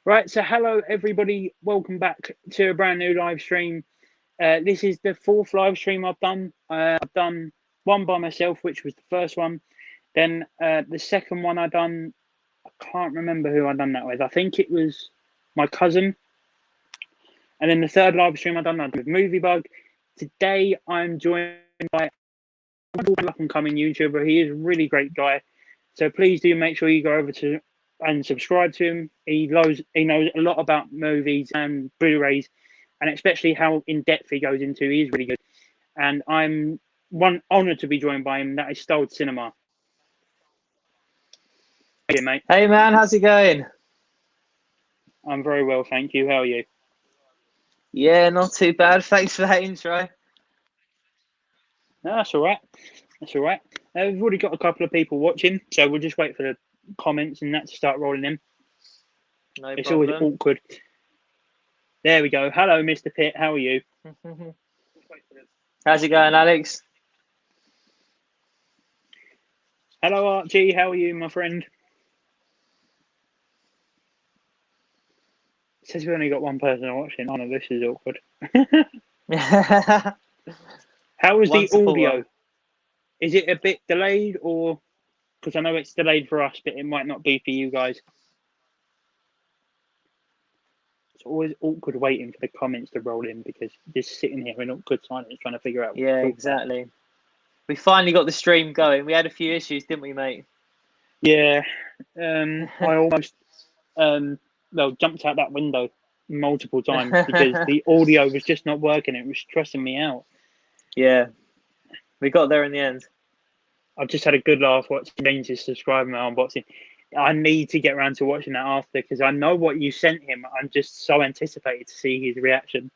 Right, so hello everybody. Welcome back to a brand new live stream. This is the fourth live stream I've done. I've done one by myself, which was the first one. Then the second one I done, I can't remember who I done that with. I think it was my cousin. And then the third live stream I done with Movie Bug. Today I'm joined by an up and coming YouTuber. He is a really great guy. So please do make sure you go over to and subscribe to him. He knows a lot about movies and Blu-rays, and especially how in depth he goes into. He is really good, and I'm honoured to be joined by him. That is Stoled Cinema. Hey, mate. Hey man, how's it going? I'm very well, thank you. How are you? Yeah, not too bad. Thanks for that intro. No, that's all right. That's all right. We've already got a couple of people watching, so we'll just wait for the comments and that to start rolling in. No it's problem. Always awkward. There we go. Hello, Mr. Pitt. How are you? How's it going, Alex? Hello, Archie. How are you, my friend? It says we've only got one person watching. Oh no, this is awkward. How is the audio? Is it a bit delayed, or because I know it's delayed for us, but it might not be for you guys? It's always awkward waiting for the comments to roll in because just sitting here in awkward silence trying to figure out. Yeah, exactly. About. We finally got the stream going. We had a few issues, didn't we, mate? Yeah, I almost jumped out that window multiple times because the audio was just not working. It was stressing me out. Yeah, we got there in the end. I've just had a good laugh watching James subscribe my unboxing. I need to get around to watching that after because I know what you sent him. I'm just so anticipated to see his reaction.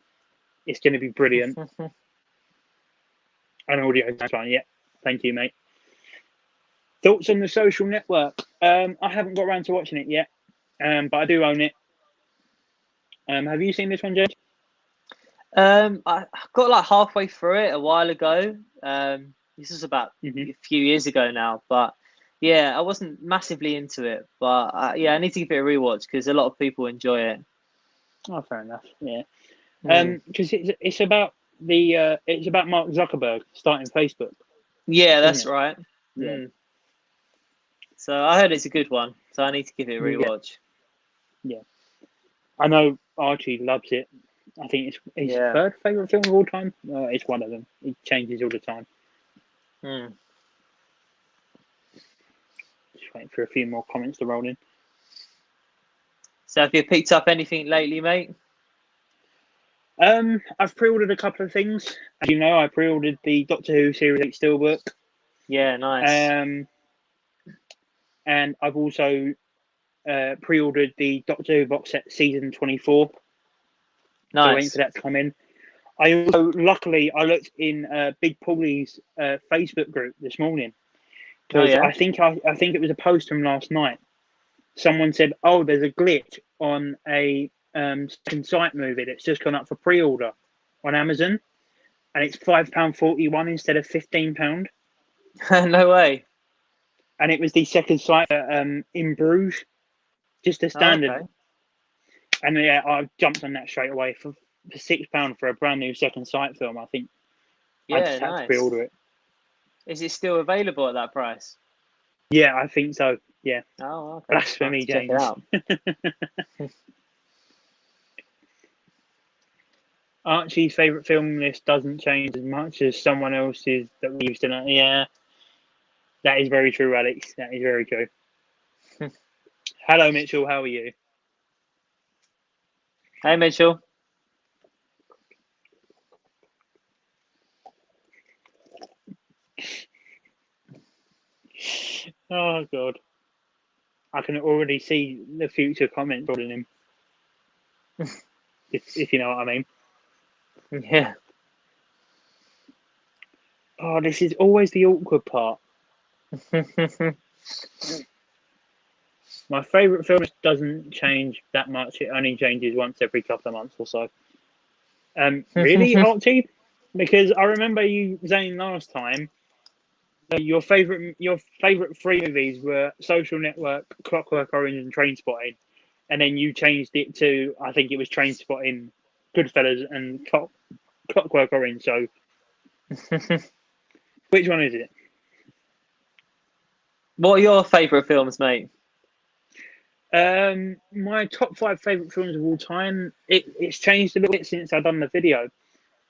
It's going to be brilliant. And audio sounds fine. Yeah, thank you, mate. Thoughts on The Social Network? I haven't got around to watching it yet, but I do own it. Have you seen this one, James? I got like halfway through it a while ago. This was about a few years ago now, but yeah, I wasn't massively into it. But yeah, I need to give it a rewatch because a lot of people enjoy it. Oh, fair enough. Yeah, because it's about it's about Mark Zuckerberg starting Facebook. Yeah, that's right. Yeah. So I heard it's a good one, so I need to give it a rewatch. Yeah. I know Archie loves it. I think it's his third favourite film of all time. It's one of them. It changes all the time. Just waiting for a few more comments to roll in. So have you picked up anything lately, mate? I've pre-ordered a couple of things. As you know, I pre-ordered the Doctor Who Series 8 Steelbook. Yeah, nice. And I've also pre-ordered the Doctor Who box set Season 24. Nice. So waiting for that to come in. I also, luckily, I looked in Big Paulie's Facebook group this morning because I think it was a post from last night. Someone said, "Oh, there's a glitch on a Second Sight movie that's just gone up for pre-order on Amazon, and it's £5.41 instead of £15." No way. And it was the Second Sight in Bruges, just a standard. Okay. And yeah, I jumped on that straight away for £6 for a brand new Second Sight film. I think I just had to pre-order it. Is it still available at that price? Yeah, I think so. Yeah. Oh, okay. Blasphemy, James. Archie's favourite film list doesn't change as much as someone else's that we used to know. Yeah, that is very true, Alex. That is very true. Hello, Mitchell. How are you? Hey, Mitchell. Oh, God. I can already see the future comments rolling in. if you know what I mean. Yeah. Oh, this is always the awkward part. My favourite film doesn't change that much. It only changes once every couple of months or so. Really, Archie? Because I remember you saying last time your favourite three movies were Social Network, Clockwork Orange, and Trainspotting. and then you changed it to, I think it was Trainspotting, Goodfellas, and Clockwork Orange. So, which one is it? What are your favourite films, mate? My top 5 favourite films of all time. It's changed a little bit since I've done the video.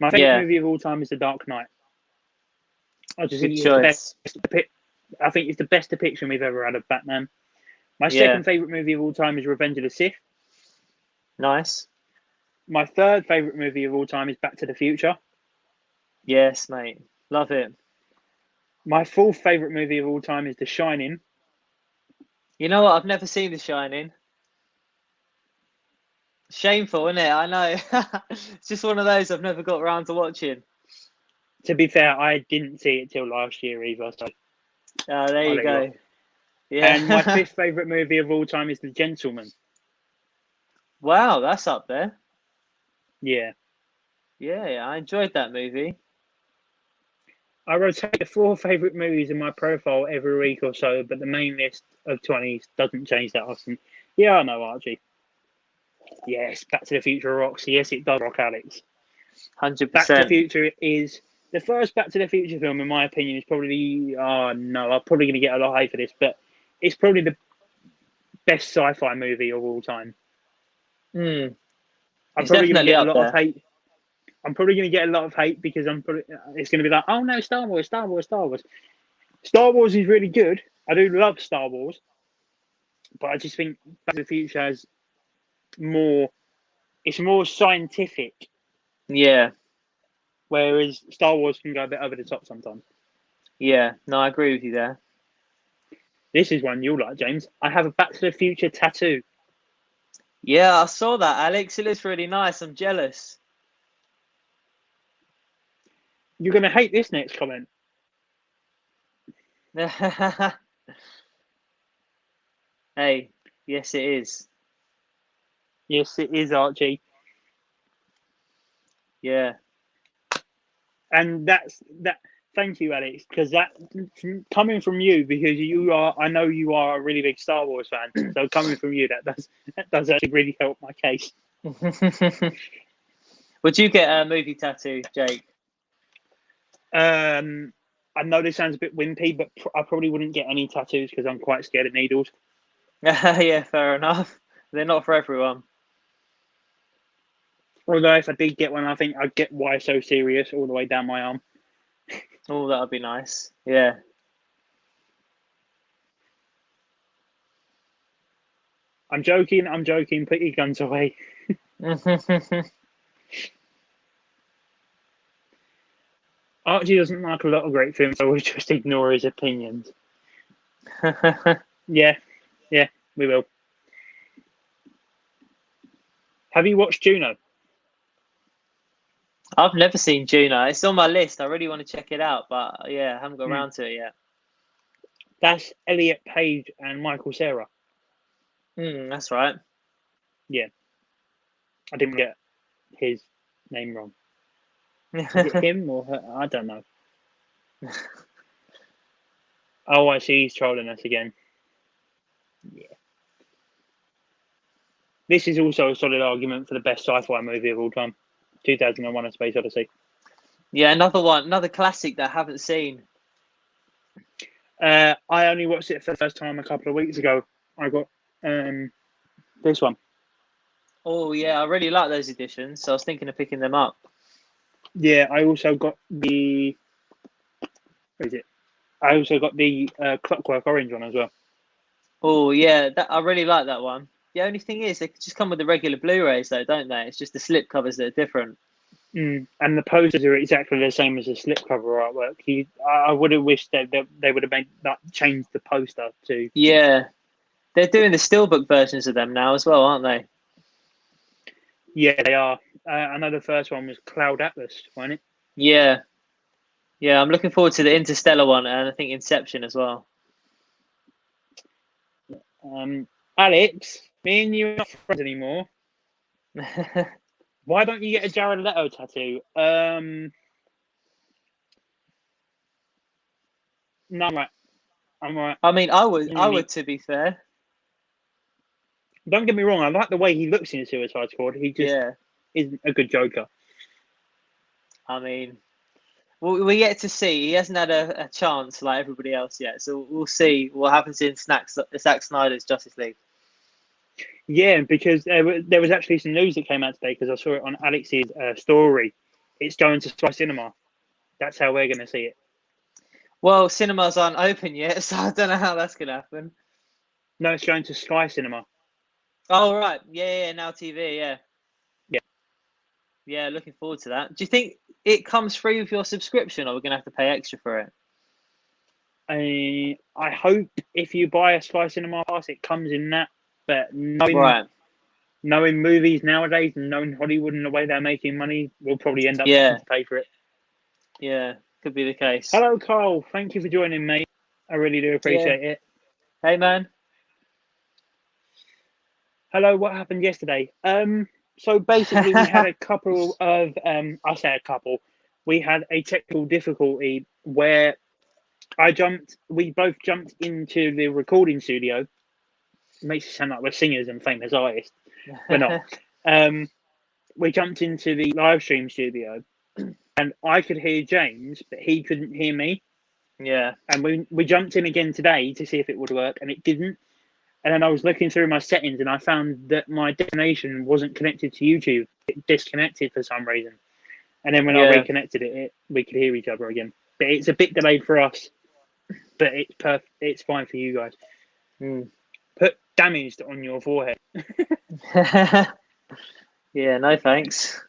My favourite movie of all time is The Dark Knight. I just think Good it's choice. the best. I think it's the best depiction we've ever had of Batman. My Yeah. second favourite movie of all time is Revenge of the Sith. Nice. My third favourite movie of all time is Back to the Future. Yes, mate. Love it. My fourth favourite movie of all time is The Shining. You know what? I've never seen The Shining. Shameful, isn't it? I know. It's just one of those I've never got around to watching. To be fair, I didn't see it till last year either. So there you go. Yeah. And my fifth favourite movie of all time is The Gentleman. Wow, that's up there. Yeah. Yeah, I enjoyed that movie. I rotate the 4 favourite movies in my profile every week or so, but the main list of 20s doesn't change that often. Yeah, I know, Archie. Yes, Back to the Future rocks. Yes, it does rock, Alex. 100%. Back to the Future is the first Back to the Future film, in my opinion, is probably. Oh no, I'm probably going to get a lot of hate for this, but it's probably the best sci-fi movie of all time. Mm. I'm It's probably going to definitely get a up lot there. of hate. I'm probably going to get a lot of hate because it's going to be like, oh no, Star Wars, Star Wars, Star Wars. Star Wars is really good. I do love Star Wars, but I just think Back to the Future has more. It's more scientific, Yeah. whereas Star Wars can go a bit over the top sometimes. Yeah. No, I agree with you there. This is one you'll like, James. I have a Back to the Future tattoo. Yeah, I saw that, Alex. It looks really nice. I'm jealous. You're going to hate this next comment. Hey, yes, it is. Yes, it is, Archie. Yeah. And that's that. Thank you, Alex, because that coming from you, because you are, I know you are a really big Star Wars fan. So coming from you, that does actually really help my case. Would you get a movie tattoo, Jake? I know this sounds a bit wimpy, but I probably wouldn't get any tattoos because I'm quite scared of needles. Yeah, fair enough. They're not for everyone. Although if I did get one, I think I'd get "Why So Serious" all the way down my arm. Oh, that would be nice. Yeah. I'm joking. I'm joking. Put your guns away. Archie doesn't like a lot of great films, so we'll just ignore his opinions. Yeah, we will. Have you watched Juno? I've never seen Juno. It's on my list. I really want to check it out, but yeah, I haven't got around to it yet. That's Elliot Page and Michael Cera. That's right. Yeah, I didn't get his name wrong. Is it him or her? I don't know. Oh, I see. He's trolling us again. Yeah. This is also a solid argument for the best sci-fi movie of all time. 2001: A Space Odyssey. Yeah, another one, another classic that I haven't seen. I only watched it for the first time a couple of weeks ago. I got this one. Oh yeah, I really like those editions, so I was thinking of picking them up. Yeah, I also got the. What is it? I also got the Clockwork Orange one as well. Oh yeah, I really like that one. The only thing is, they just come with the regular Blu-rays, though, don't they? It's just the slip covers that are different. And the posters are exactly the same as the slipcover artwork. I would have wished that they would have made that changed the poster to. Yeah, they're doing the steelbook versions of them now as well, aren't they? Yeah, they are. I know the first one was Cloud Atlas, wasn't it? Yeah, yeah. I'm looking forward to the Interstellar one, and I think Inception as well. Alex, me and you are not friends anymore. Why don't you get a Jared Leto tattoo? No, I'm right. I mean, I would, to be fair. Don't get me wrong. I like the way he looks in Suicide Squad. He just isn't a good Joker. I mean, we yet to see. He hasn't had a chance like everybody else yet. So we'll see what happens in Zack Snyder's Justice League. Yeah, because there was actually some news that came out today because I saw it on Alex's story. It's going to Sky Cinema. That's how we're going to see it. Well, cinemas aren't open yet, so I don't know how that's going to happen. No, it's going to Sky Cinema. Oh, right. Yeah, Now TV, yeah. Yeah. Yeah, looking forward to that. Do you think it comes free with your subscription, or we're going to have to pay extra for it? I hope if you buy a Sky Cinema pass, it comes in that. But knowing movies nowadays and knowing Hollywood and the way they're making money, we'll probably end up having to pay for it. Yeah, could be the case. Hello, Carl. Thank you for joining me. I really do appreciate it. Hey, man. Hello, what happened yesterday? So basically we had a couple of we had a technical difficulty where we both jumped into the recording studio. It makes it sound like we're singers and famous artists. We're not. We jumped into the live stream studio and I could hear James, but he couldn't hear me. Yeah. And we jumped in again today to see if it would work, and it didn't. And then I was looking through my settings and I found that my destination wasn't connected to YouTube. It disconnected for some reason. And then when I reconnected it, we could hear each other again. But it's a bit delayed for us. But it's perfect. It's fine for you guys. Put damaged on your forehead. Yeah, no thanks.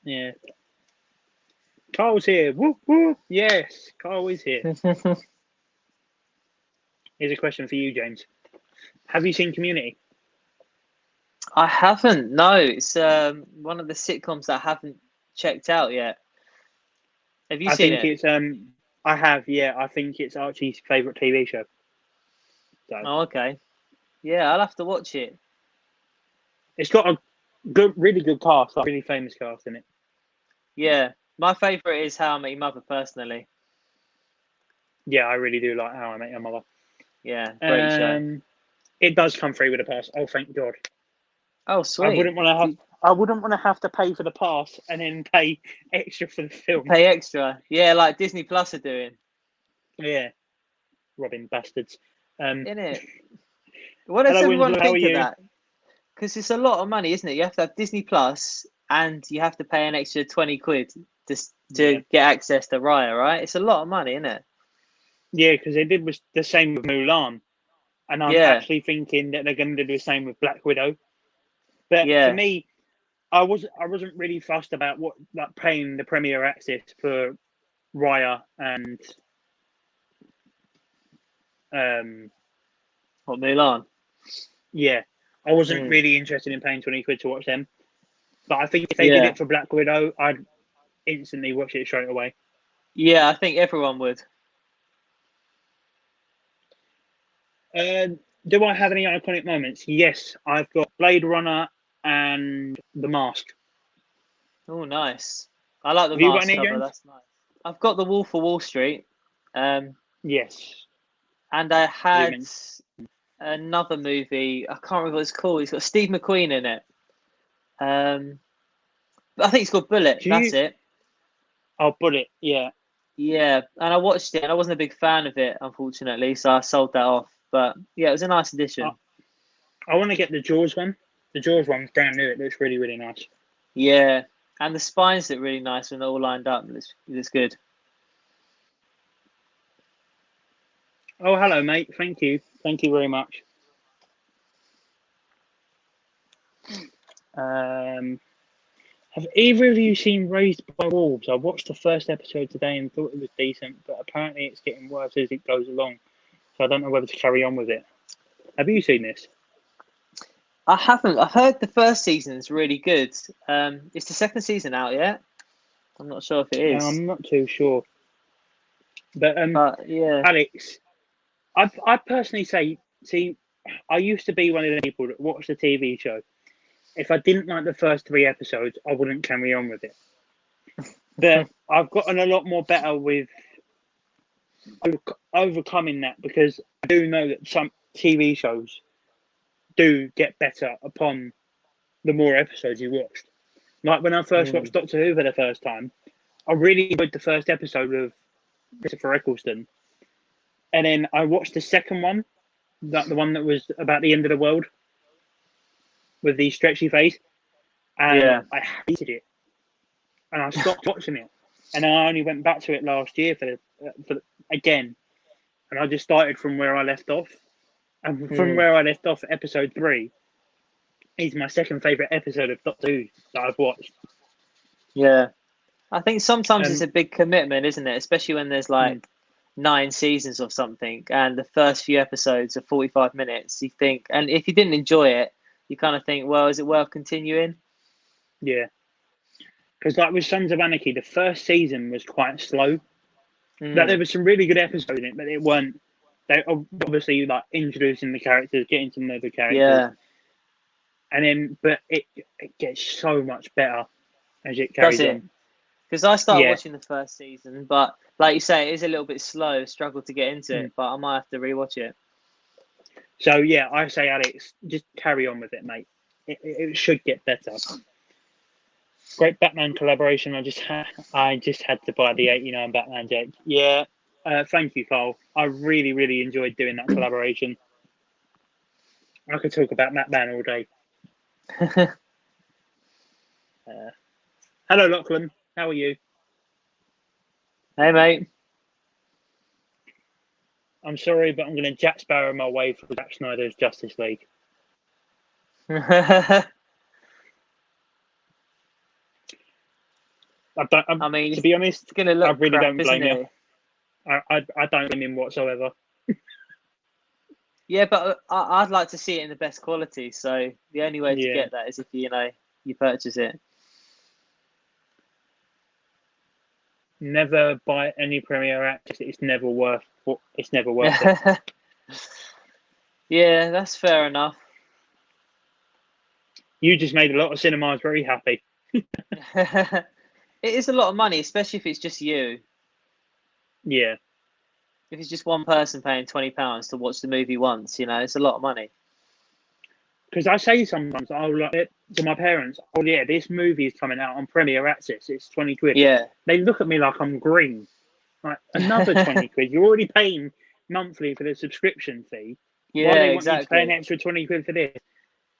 Yeah. Carl's here. Whoop, whoop. Yes, Carl is here. Here's a question for you, James. Have you seen Community? I haven't. No, it's one of the sitcoms that I haven't checked out yet. Have you seen it? I have. Yeah, I think it's Archie's favourite TV show. So. Oh, okay. Yeah, I'll have to watch it. It's got a really good cast, like really famous cast in it. Yeah, my favourite is How I Met Your Mother, personally. Yeah, I really do like How I Met Your Mother. Yeah, great show. It does come free with a pass. Oh, thank God. Oh, sweet. I wouldn't want to have to pay for the pass and then pay extra for the film. Pay extra, yeah, like Disney Plus are doing. Yeah, robbing bastards. Isn't it? What does everyone think of that? Because it's a lot of money, isn't it? You have to have Disney Plus and you have to pay an extra 20 quid just to get access to Raya, right? It's a lot of money, isn't it? Yeah, because they did the same with Mulan. And I'm actually thinking that they're going to do the same with Black Widow. But for me, I wasn't really fussed about paying the premiere access for Raya and Mulan. Yeah, I wasn't really interested in paying 20 quid to watch them. But I think if they did it for Black Widow, I'd instantly watch it straight away. Yeah, I think everyone would. Do I have any iconic moments? Yes, I've got Blade Runner and The Mask. Oh, nice. I like the Mask cover. That's nice. I've got The Wolf of Wall Street. Yes. And I had another movie. I can't remember what it's called. It's got Steve McQueen in it. I think it's called Bullet. That's it. Oh, Bullet. Yeah. Yeah, and I watched it, and I wasn't a big fan of it, unfortunately, so I sold that off. But yeah, it was a nice addition. I want to get the Jaws one. The Jaws one's brand new. It looks really, really nice. Yeah, and the spines look really nice when they're all lined up. It looks good. Oh, hello, mate. Thank you. Thank you very much. Have either of you seen Raised by Wolves? I watched the first episode today and thought it was decent, but apparently it's getting worse as it goes along. So I don't know whether to carry on with it. Have you seen this? I haven't. I heard the first season is really good. Is the second season out yet? I'm not sure if it is. I'm not too sure. But yeah, Alex, I personally say, I used to be one of the people that watched the TV show. If I didn't like the first 3 episodes, I wouldn't carry on with it. But I've gotten a lot more better with overcoming that, because I do know that some TV shows do get better upon the more episodes you watched. Like when I first watched Doctor Who for the first time, I really enjoyed the first episode of Christopher Eccleston. And then I watched the second one, the one that was about the end of the world with the stretchy face. And I hated it. And I stopped watching it. And I only went back to it last year for again. And I just started from where I left off. And from where I left off, episode 3 is my second favourite episode of Doctor Who that I've watched. Yeah. I think sometimes it's a big commitment, isn't it? Especially when there's like 9 seasons or something, and the first few episodes are 45 minutes. You think, and if you didn't enjoy it, you kind of think, well, is it worth continuing? Yeah. Because like with Sons of Anarchy, the first season was quite slow. Like, there was some really good episodes in it, but it weren't. They obviously like introducing the characters, getting to know the characters. Yeah. And then, but it gets so much better as it carries on. Because I started watching the first season, but like you say, it is a little bit slow, struggle to get into it, but I might have to rewatch it. So yeah, I say, Alex, just carry on with it, mate. It should get better. Great Batman collaboration. I just had to buy the '89 Batman Jack. Yeah, thank you, Carl. I really, really enjoyed doing that collaboration. I could talk about Batman all day. Hello, Lachlan. How are you? Hey, mate. I'm sorry, but I'm going to Jack Sparrow my way for Zack Snyder's Justice League. I mean, to be honest, it's gonna look I really don't blame you. I don't blame him whatsoever. Yeah, but I'd like to see it in the best quality. So the only way to get that is if you purchase it. Never buy any premiere access. It's never worth it. Yeah, that's fair enough. You just made a lot of cinemas very happy. It is a lot of money, especially if it's just you. Yeah. If it's just one person paying £20 to watch the movie once, it's a lot of money. Because I say sometimes, to my parents, oh yeah, this movie is coming out on Premiere Access. It's 20 quid. Yeah. They look at me like I'm green. Like, another 20 quid. You're already paying monthly for the subscription fee. Yeah, Why do they want exactly. you to pay an extra 20 quid for this?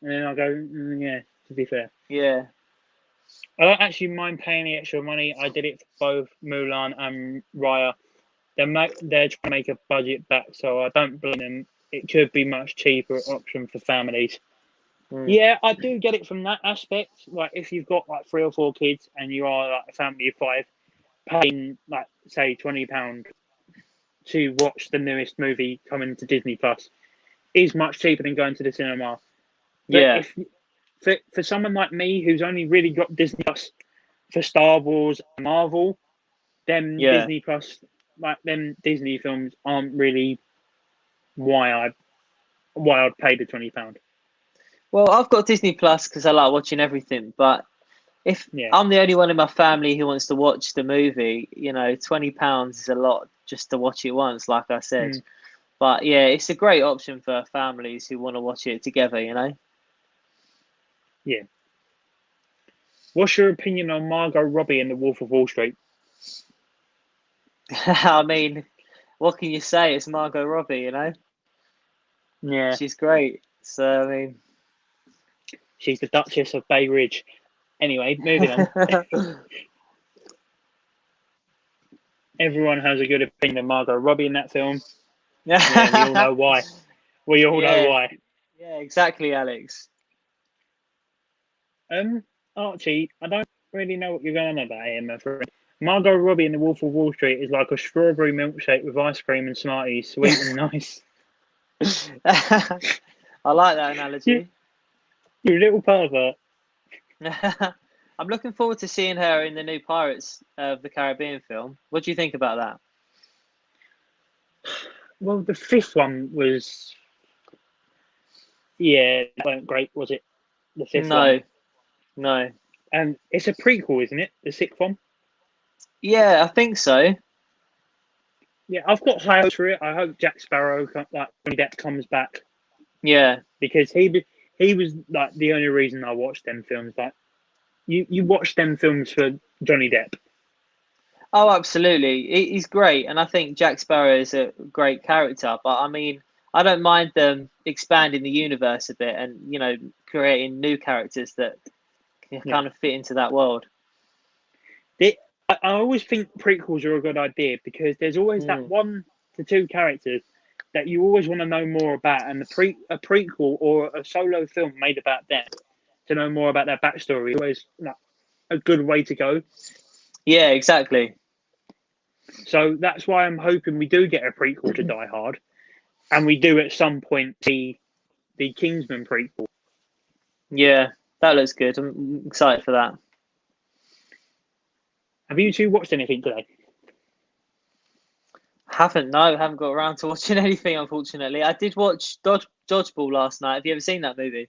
And then I go, yeah, to be fair. Yeah. I don't actually mind paying the extra money. I did it for both Mulan and Raya. They're trying to make a budget back, so I don't blame them. It could be much cheaper option for families. Yeah, I do get it from that aspect. Like, if you've got like 3 or 4 kids and you are like a family of 5, paying like say £20 to watch the newest movie coming to Disney Plus is much cheaper than going to the cinema. But for someone like me who's only really got Disney Plus for Star Wars and Marvel, then Disney Plus, like them Disney films, aren't really why I'd pay the £20. Well, I've got Disney Plus because I like watching everything. But if I'm the only one in my family who wants to watch the movie, £20 is a lot just to watch it once, like I said. But yeah, it's a great option for families who want to watch it together, Yeah. What's your opinion on Margot Robbie in The Wolf of Wall Street? I mean, what can you say? It's Margot Robbie, Yeah. She's great. So, I mean... She's the Duchess of Bay Ridge. Anyway, moving on. Everyone has a good opinion of Margot Robbie in that film. Yeah, we all know why. We all know why. Yeah, exactly, Alex. Archie, I don't really know what you're going on about here, my friend. Margot Robbie in The Wolf of Wall Street is like a strawberry milkshake with ice cream and Smarties, sweet and nice. I like that analogy. You little pervert. I'm looking forward to seeing her in the new Pirates of the Caribbean film. What do you think about that? Well, the 5th one was... Yeah, that weren't great, was it? The 5th one? No. And it's a prequel, isn't it? The 6th one? Yeah, I think so. Yeah, I've got high hopes for it. I hope Jack Sparrow, when Depp comes back, Yeah. because he was like the only reason I watched them films. Like you watch them films for Johnny Depp. Oh, absolutely. He's great, and I think Jack Sparrow is a great character. But I mean, I don't mind them expanding the universe a bit and creating new characters that can kind of fit into that world. I always think prequels are a good idea because there's always that 1 to 2 characters that you always want to know more about, and a prequel or a solo film made about them to know more about their backstory is always like a good way to go. Yeah, exactly. So that's why I'm hoping we do get a prequel to Die Hard, and we do at some point see the Kingsman prequel. Yeah, that looks good. I'm excited for that. Have you two watched anything today? Haven't got around to watching anything, unfortunately. I did watch Dodgeball last night. Have you ever seen that movie?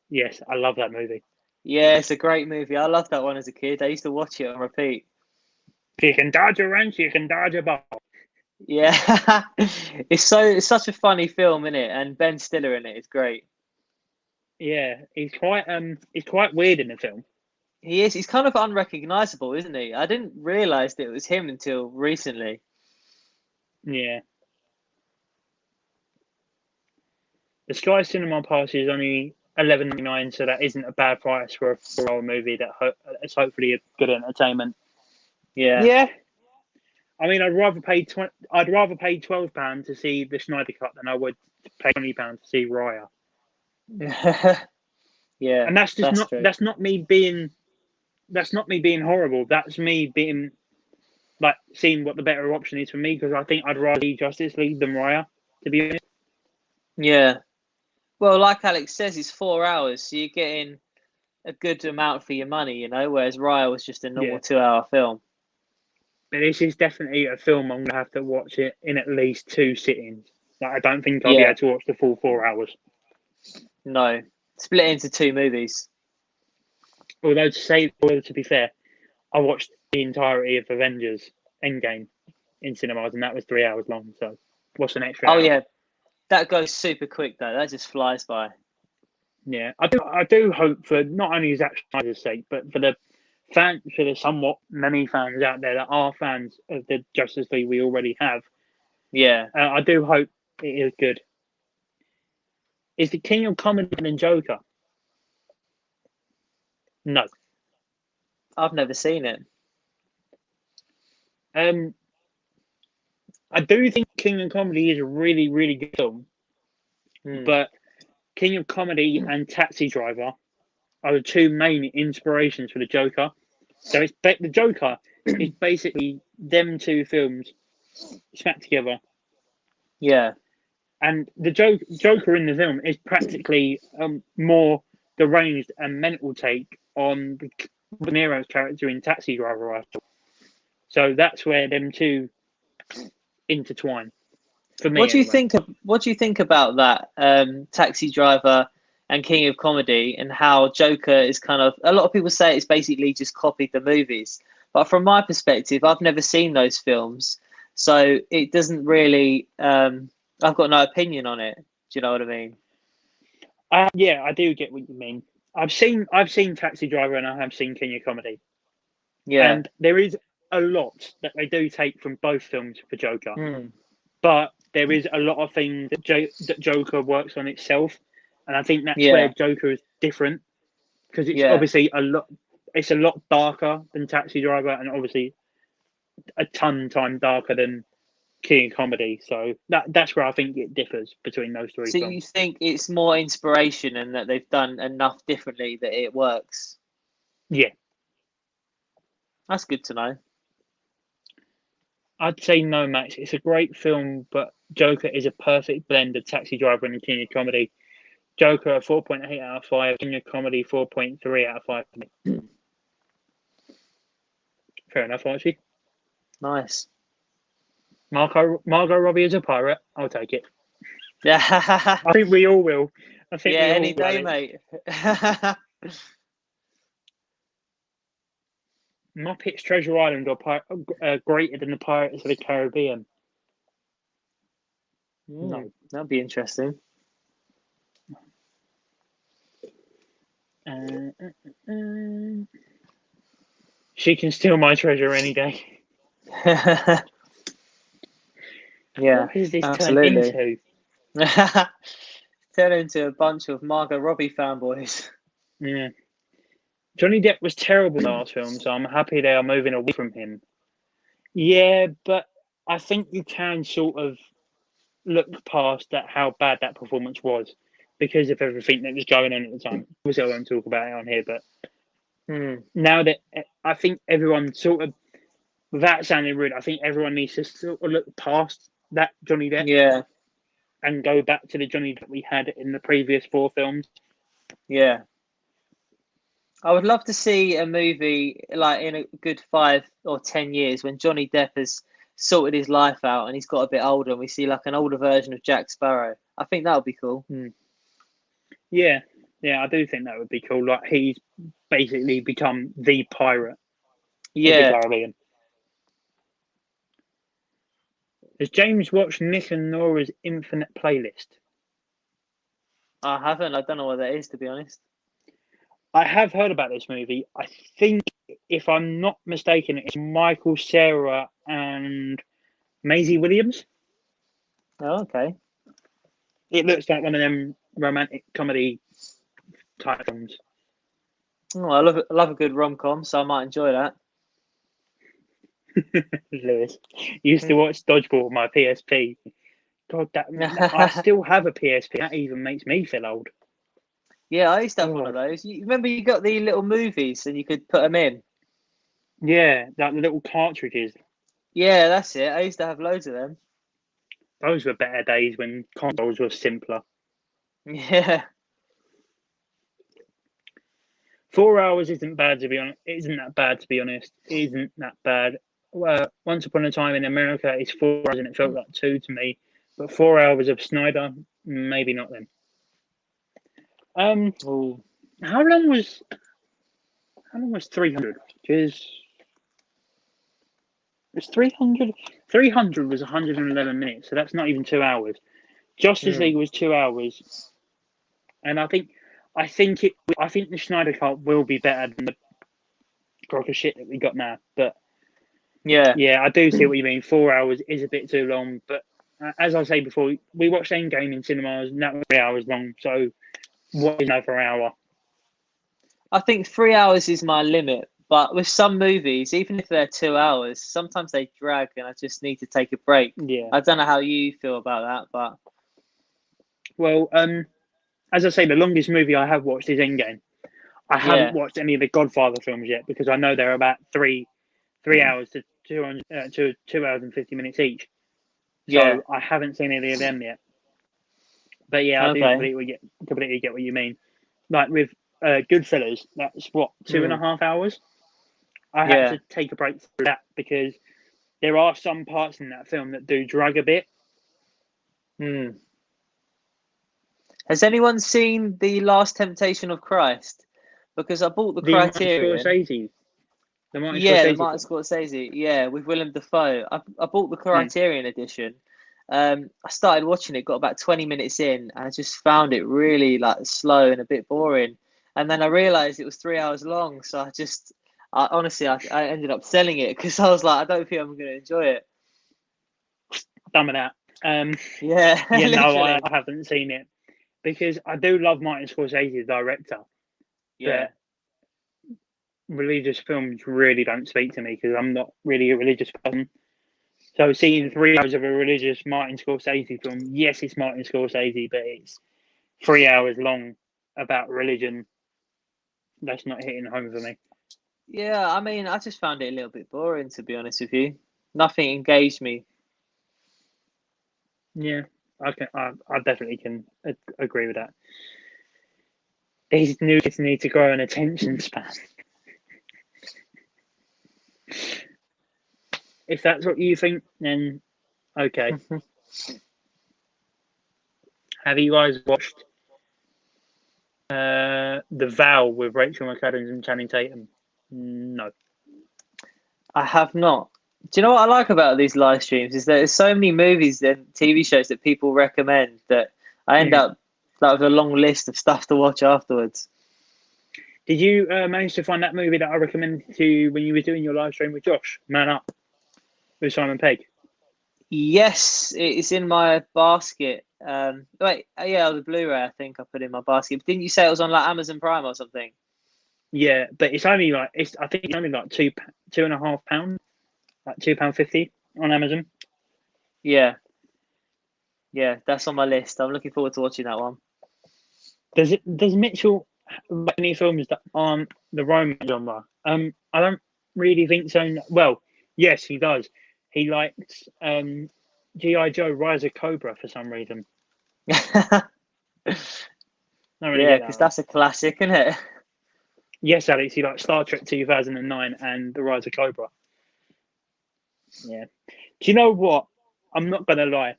Yes, I love that movie. Yeah, it's a great movie. I loved that one as a kid. I used to watch it on repeat. If you can dodge a wrench, you can dodge a ball. Yeah, it's such a funny film, isn't it? And Ben Stiller in it is great. Yeah, he's quite weird in the film. He is. He's kind of unrecognizable, isn't he? I didn't realize that it was him until recently. Yeah. The Sky Cinema Pass is only $11.99, so that isn't a bad price for a 4-hour movie that's hopefully a good entertainment. Yeah. Yeah. I mean, I'd rather pay £12 to see the Snyder Cut than I would pay £20 to see Raya. Yeah. And that's just true. that's not me being horrible. That's me being like seeing what the better option is for me, because I think I'd rather see Justice League than Raya, to be honest. Yeah. Well, like Alex says, it's 4 hours, so you're getting a good amount for your money, whereas Raya was just a normal 2-hour film. But this is definitely a film I'm going to have to watch it in at least 2 sittings. Like, I don't think I'll be able to watch the full 4 hours. No. Split into 2 movies. Although to be fair, I watched the entirety of Avengers Endgame in cinemas, and that was 3 hours long. So what's an extra hour? Oh, yeah. That goes super quick, though. That just flies by. Yeah, I do hope, for not only Zack Snyder's sake, but for the somewhat many fans out there that are fans of the Justice League we already have. Yeah. I do hope it is good. Is the King of Comedy than Joker? No. I've never seen it. I do think King of Comedy is a really, really good film, but King of Comedy and Taxi Driver are the 2 main inspirations for the Joker. So the Joker is basically them 2 films smacked together. Yeah. And the Joker in the film is practically more deranged and mental take on De Niro's character in Taxi Driver. So that's where them 2 intertwine. For me, What do you think? What do you think about that Taxi Driver and King of Comedy, and how Joker is kind of? A lot of people say it's basically just copied the movies, but from my perspective, I've never seen those films, so it doesn't really. I've got no opinion on it. Do you know what I mean? Yeah, I do get what you mean. I've seen Taxi Driver and I have seen King of Comedy. Yeah. And there is a lot that they do take from both films for Joker. But there is a lot of things that Joker works on itself. And I think that's where Joker is different. Because it's obviously it's a lot darker than Taxi Driver, and obviously a ton darker than King of Comedy. So that's where I think it differs between those 3 So films. you think it's more inspiration and that they've done enough differently that it works? Yeah. That's good to know. I'd say no, Max. It's a great film, but Joker is a perfect blend of Taxi Driver and King of Comedy. Joker, 4.8 out of 5. King of Comedy, 4.3 out of 5. Fair enough, actually. Nice. Margot Robbie is a pirate. I'll take it. Yeah. I think we all will. I think we all any day, will. mate. Muppets Treasure Island are greater than the Pirates of the Caribbean. No. That'd be interesting. She can steal my treasure any day. Yeah, what is this absolutely. turned into? Turn into a bunch of Margot Robbie fanboys. Yeah. Johnny Depp was terrible last film, so I'm happy they are moving away from him. Yeah, but I think you can sort of look past that how bad that performance was because of everything that was going on at the time. Obviously, I won't talk about it on here, but now that I think everyone sort of, without sounding rude, I think everyone needs to sort of look past that Johnny Depp and go back to the Johnny Depp we had in the previous 4 films. Yeah. I would love to see a movie like in a good 5 or 10 years when Johnny Depp has sorted his life out and he's got a bit older and we see like an older version of Jack Sparrow. I think that would be cool. Yeah, I do think that would be cool. Like he's basically become the pirate of the Caribbean. Has James watched Nick and Nora's Infinite Playlist? I haven't. I don't know what that is, to be honest. I have heard about this movie. I think, if I'm not mistaken, it's Michael Cera and Maisie Williams. Oh, okay. It looks like one of them romantic comedy type films. Oh, I love a good rom-com, so I might enjoy that. Lewis used to watch Dodgeball on my PSP. God, I still have a PSP. That even makes me feel old. Yeah, I used to have one of those. You remember you got the little movies and you could put them in? Yeah, like the little cartridges. Yeah, that's it. I used to have loads of them. Those were better days when consoles were simpler. Yeah. 4 hours isn't bad to be honest. Isn't that bad to be honest? Isn't that bad? Well, Once Upon a Time in America is 4 hours and it felt like 2 to me. But 4 hours of Snyder, maybe not then. How long was 300? Because it's 300. 300 was 111 minutes, so that's not even 2 hours. Justice League was 2 hours, and I think the Snyder Cut will be better than the crock of shit that we got now. But yeah, I do see what you mean. 4 hours is a bit too long, but as I say before, we watched Endgame in cinemas, and that was 3 hours long. So what is another hour? I think 3 hours is my limit, but with some movies, even if they're 2 hours, sometimes they drag, and I just need to take a break. Yeah, I don't know how you feel about that, but well, as I say, the longest movie I have watched is Endgame. I haven't watched any of the Godfather films yet because I know they're about 3 hours to 2 hours and 50 minutes each. So I haven't seen any of them yet. But yeah, I do completely get what you mean. Like with Goodfellas, that's what, 2.5 hours. I had to take a break through that because there are some parts in that film that do drag a bit. Has anyone seen The Last Temptation of Christ? Because I bought the Criterion. The Martin Scorsese. Yeah, with Willem Dafoe. I bought the Criterion edition. I started watching it, got about 20 minutes in, and I just found it really like slow and a bit boring. And then I realised it was 3 hours long, so I honestly ended up selling it because I was like, I don't think I'm going to enjoy it. Done with that. Yeah, no, I haven't seen it because I do love Martin Scorsese, the director. Yeah. But religious films really don't speak to me because I'm not really a religious person. So seeing 3 hours of a religious Martin Scorsese film, yes, it's Martin Scorsese, but it's 3 hours long about religion. That's not hitting home for me. Yeah, I mean, I just found it a little bit boring, to be honest with you. Nothing engaged me. Yeah, I definitely can agree with that. These new kids need to grow an attention span. If that's what you think, then okay. Have you guys watched The Vow with Rachel McAdams and Channing Tatum? No. I have not. Do you know what I like about these live streams is that there's so many movies and TV shows that people recommend that I end up like with a long list of stuff to watch afterwards. Did you manage to find that movie that I recommended to you when you were doing your live stream with Josh? Man Up with Simon Pegg. Yes, it's in my basket. Wait, yeah, the Blu-ray I think I put in my basket. But didn't you say it was on like Amazon Prime or something? Yeah, but it's only like I think it's only like £2.50, like £2.50 on Amazon. Yeah, that's on my list. I'm looking forward to watching that one. Does Mitchell have any films that aren't the romance genre? I don't really think so. Well, yes, he does. He likes G.I. Joe Rise of Cobra for some reason. Don't really Yeah, get because that. that's a classic, isn't it? Yes, Alex, he likes Star Trek 2009 and The Rise of Cobra. Yeah. Do you know what? I'm not going to lie.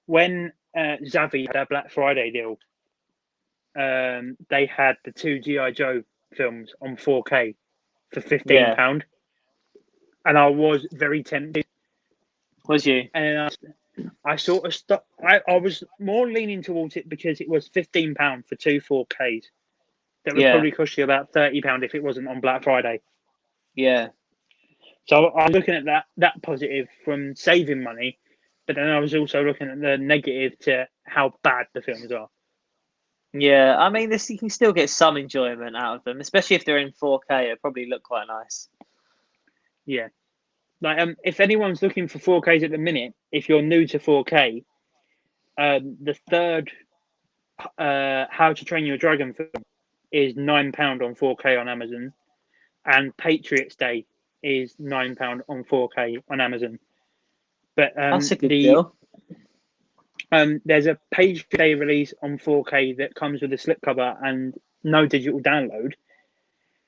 When Xavi had a Black Friday deal, they had the two G.I. Joe films on 4K for £15. And I was very tempted. Was you? And I sort of stopped. I was more leaning towards it because it was £15 for two 4Ks. That would probably cost you about £30 if it wasn't on Black Friday. Yeah. So I'm looking at that positive from saving money, but then I was also looking at the negative to how bad the films are. Yeah, I mean, you can still get some enjoyment out of them, especially if they're in 4K. It'll probably look quite nice. Yeah, like if anyone's looking for 4Ks at the minute, if you're new to 4K, the third How to Train Your Dragon film is £9 on 4K on Amazon, and Patriots Day is £9 on 4K on Amazon. But That's a good deal. there's a Patriots Day release on 4K that comes with a slipcover and no digital download.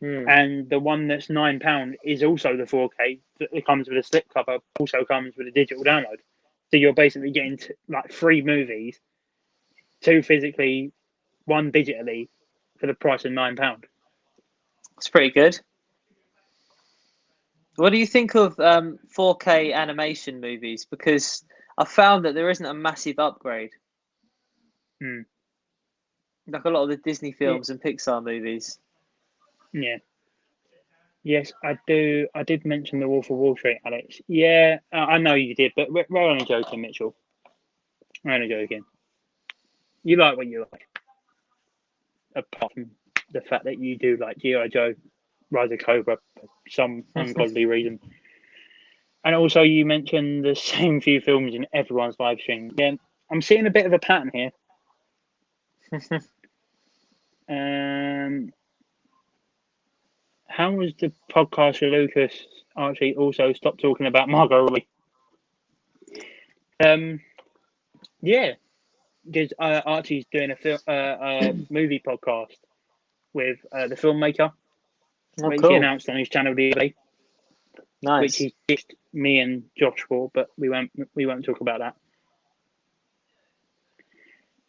And the one that's £9 is also the 4K. It comes with a slipcover, also comes with a digital download. So you're basically getting like 3 movies, 2 physically, 1 digitally, for the price of £9. It's pretty good. What do you think of 4K animation movies? Because I found that there isn't a massive upgrade. Like a lot of the Disney films and Pixar movies. Yeah. Yes, I do. I did mention the Wolf of Wall Street, Alex. Yeah, I know you did, but we're only joking, Mitchell. We're only joking. You like what you like. Apart from the fact that you do like G.I. Joe, Rise of Cobra for some ungodly reason. And also, you mentioned the same few films in everyone's live stream. Yeah, I'm seeing a bit of a pattern here. How was the podcast with Lucas Archie also stopped talking about Margot Robbie? Yeah, because Archie's doing a movie podcast with the filmmaker, which he announced on his channel the other day. Nice. Which he ditched me and Josh for, but we won't talk about that.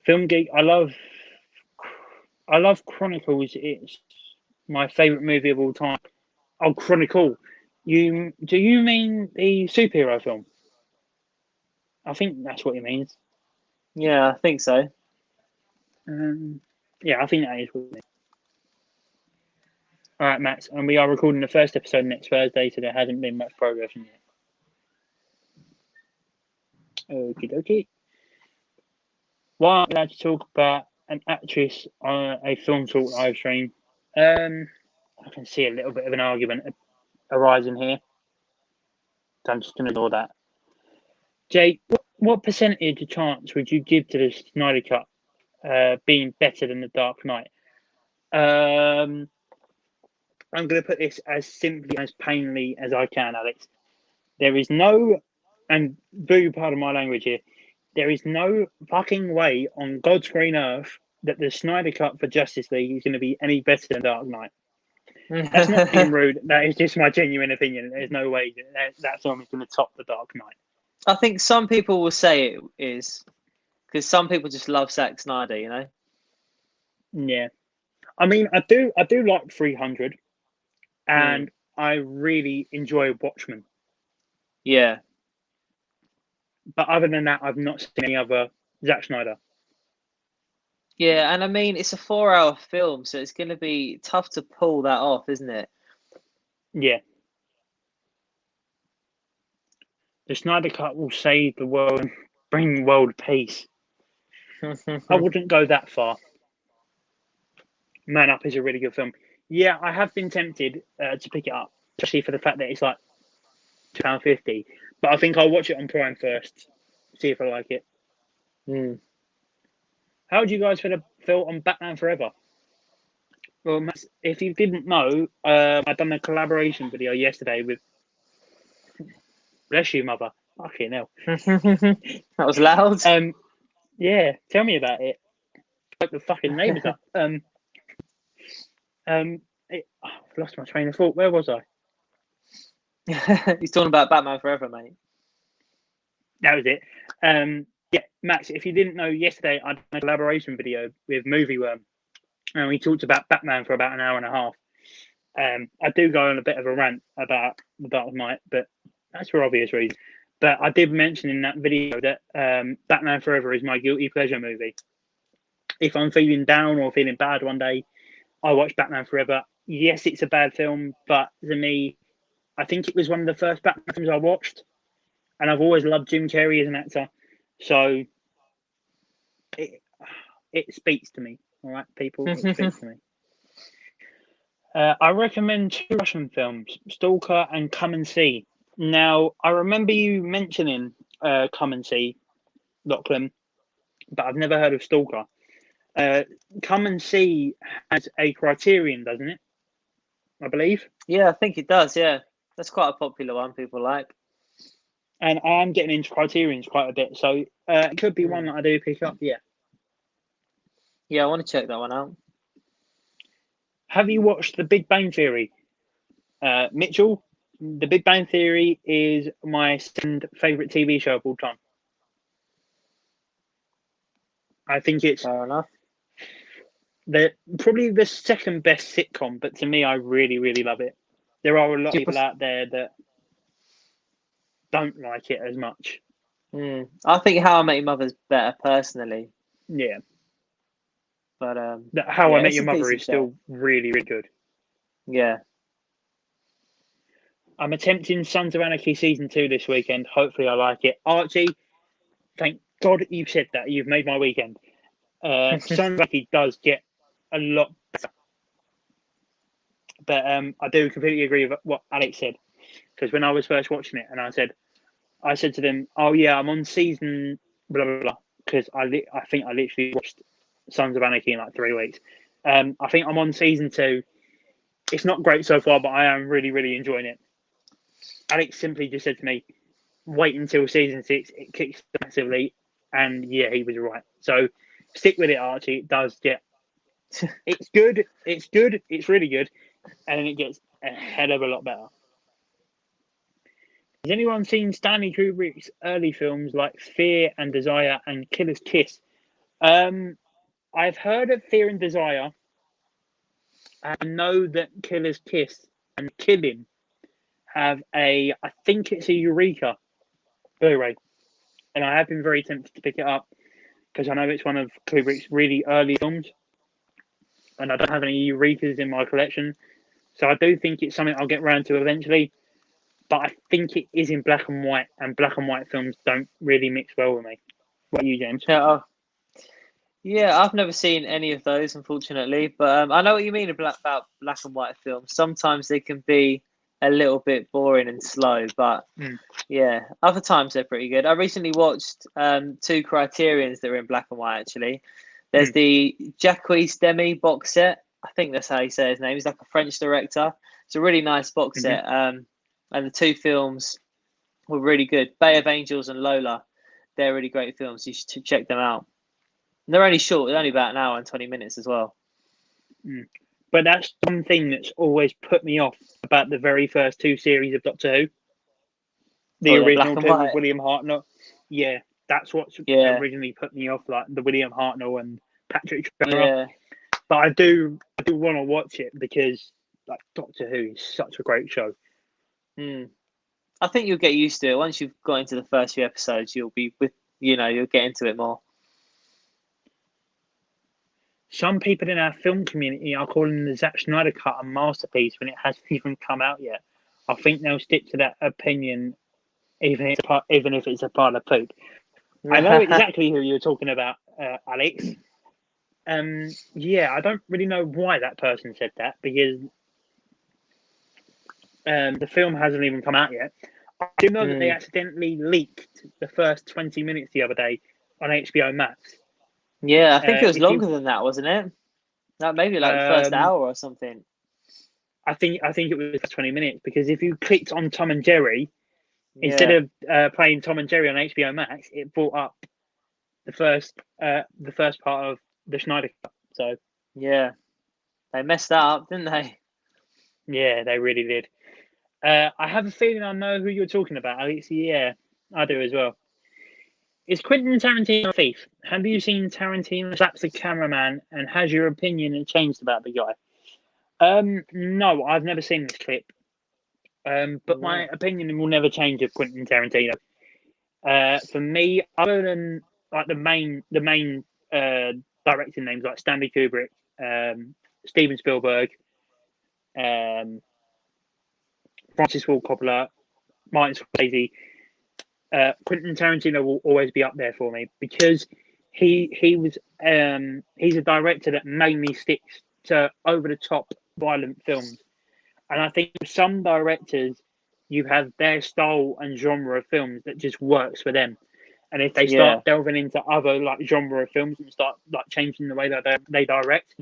Film Geek, I love Chronicles. It's my favourite movie of all time. Oh, Chronicle. Do you mean the superhero film? I think that's what he means. Yeah, I think so. Yeah, I think that is what he means. All right, Max, and we are recording the first episode next Thursday, so there hasn't been much progress yet. Okie dokie. Why I'm allowed to talk about an actress on a film talk live stream? I can see a little bit of an argument arising here. So I'm just going to ignore that. Jake, what percentage of chance would you give to the Snyder Cut being better than The Dark Knight? I'm going to put this as simply as plainly as I can, Alex. There is no, and boo, pardon my language here, there is no fucking way on God's green earth that the Snyder Cut for Justice League is going to be any better than Dark Knight. That's not being rude. That is just my genuine opinion. There's no way that film is going to top The Dark Knight. I think some people will say it is, because some people just love Zack Snyder, you know? Yeah. I mean, I do like 300, and I really enjoy Watchmen. Yeah. But other than that, I've not seen any other Zack Snyder. Yeah, and I mean it's a 4-hour film, so it's going to be tough to pull that off, isn't it? Yeah. The Snyder Cut will save the world and bring world peace. I wouldn't go that far. Man Up is a really good film. Yeah, I have been tempted to pick it up, especially for the fact that it's like £2.50. But I think I'll watch it on Prime first, see if I like it. How do you guys feel on Batman Forever? Well, Max, if you didn't know, I've done a collaboration video yesterday with. Bless you, mother. Fucking hell. That was loud. Yeah, tell me about it. Like the fucking neighbours up. I've lost my train of thought. Where was I? He's talking about Batman Forever, mate. That was it. Yeah, Max, if you didn't know, yesterday I did a collaboration video with Movie Worm, and we talked about Batman for about an hour and a half. I do go on a bit of a rant about The Dark Knight, but that's for obvious reasons. But I did mention in that video that Batman Forever is my guilty pleasure movie. If I'm feeling down or feeling bad one day, I watch Batman Forever. Yes, it's a bad film, but to me, I think it was one of the first Batman films I watched, and I've always loved Jim Carrey as an actor, so it speaks to me. All right, people, it speaks to me. I recommend 2 Russian films, Stalker and Come and See. Now, I remember you mentioning Come and See, Lachlan, but I've never heard of Stalker. Come and See has a Criterion, doesn't it? I believe. Yeah, I think it does. Yeah, that's quite a popular one. People like. And I am getting into Criterions quite a bit, so it could be one that I do pick up. Yeah. Yeah, I want to check that one out. Have you watched The Big Bang Theory, Mitchell? The Big Bang Theory is my second favourite TV show of all time. I think it's Fair enough. Probably the second best sitcom, but to me, I really, really love it. There are a lot of people out there that don't like it as much. I think How I Met Your Mother's better personally. Yeah. But How I Met Your Mother is still really, really good. Yeah. I'm attempting Sons of Anarchy season 2 this weekend. Hopefully, I like it. Archie, thank God you said that. You've made my weekend. Sons of Anarchy does get a lot better. But I do completely agree with what Alex said. Because when I was first watching it, and I said to them, "Oh yeah, I'm on season blah blah blah," because I think I literally watched Sons of Anarchy in like 3 weeks. I think I'm on season 2. It's not great so far, but I am really, really enjoying it. Alex simply just said to me, "Wait until season 6. It kicks massively," and yeah, he was right. So stick with it, Archie. It does get. It's good. It's good. It's really good, and then it gets a hell of a lot better. Has anyone seen Stanley Kubrick's early films like Fear and Desire and Killer's Kiss? I've heard of Fear and Desire. I know that Killer's Kiss and Killing have I think it's a Eureka Blu-ray, and I have been very tempted to pick it up because I know it's one of Kubrick's really early films, and I don't have any Eurekas in my collection, so I do think it's something I'll get around to eventually. But I think it is in black and white, and black and white films don't really mix well with me. What are you, James? Yeah, I've never seen any of those, unfortunately. But I know what you mean about black and white films. Sometimes they can be a little bit boring and slow, but yeah, other times they're pretty good. I recently watched 2 Criterions that are in black and white, actually. There's the Jacques Demy box set. I think that's how you say his name. He's like a French director. It's a really nice box set. And the 2 films were really good. Bay of Angels and Lola. They're really great films. You should check them out. And they're only short. They're only about an hour and 20 minutes as well. But that's one thing that's always put me off about the very first 2 series of Doctor Who. The original 2 with William Hartnell. Yeah, that's what's originally put me off, like the William Hartnell and Patrick Trevor. Yeah. But I do want to watch it because like Doctor Who is such a great show. I think you'll get used to it. Once you've got into the first few episodes, you'll get into it more. some people in our film community are calling the Zack Snyder cut a masterpiece when it hasn't even come out yet. I think they'll stick to that opinion, even if it's a pile of poop. I know exactly who you're talking about, Alex. Yeah, I don't really know why that person said that, because the film hasn't even come out yet. I do know that they accidentally leaked the first 20 minutes the other day on HBO Max. Yeah, I think it was longer than that, wasn't it? Like maybe like the first hour or something. I think it was 20 minutes, because if you clicked on Tom and Jerry, instead of playing Tom and Jerry on HBO Max, it brought up the first part of the Schneider Cut. So yeah, they messed that up, didn't they? Yeah, they really did. I have a feeling I know who you're talking about, Alex. Yeah, I do as well. Is Quentin Tarantino a thief? Have you seen Tarantino slaps the cameraman, and has your opinion changed about the guy? No, I've never seen this clip. But my opinion will never change of Quentin Tarantino. For me, other than like the main directing names like Stanley Kubrick, Steven Spielberg, Francis Ford Coppola, Martin Scorsese, Quentin Tarantino will always be up there for me, because he's a director that mainly sticks to over the top violent films, and I think some directors, you have their style and genre of films that just works for them, and if they start delving into other like genre of films and start like changing the way that they direct,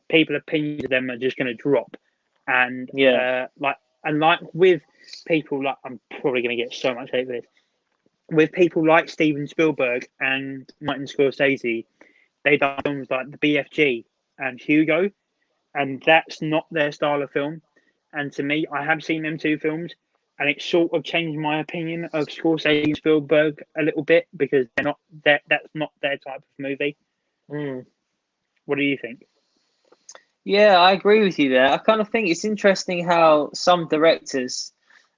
people's opinions of them are just going to drop, and like with people like, I'm probably going to get so much hate for this, with people like Steven Spielberg and Martin Scorsese, they done films like the BFG and Hugo, and that's not their style of film. And to me, I have seen them two films, and it sort of changed my opinion of Scorsese and Spielberg a little bit, because that's not their type of movie. What do you think? Yeah, I agree with you there. I kind of think it's interesting how some directors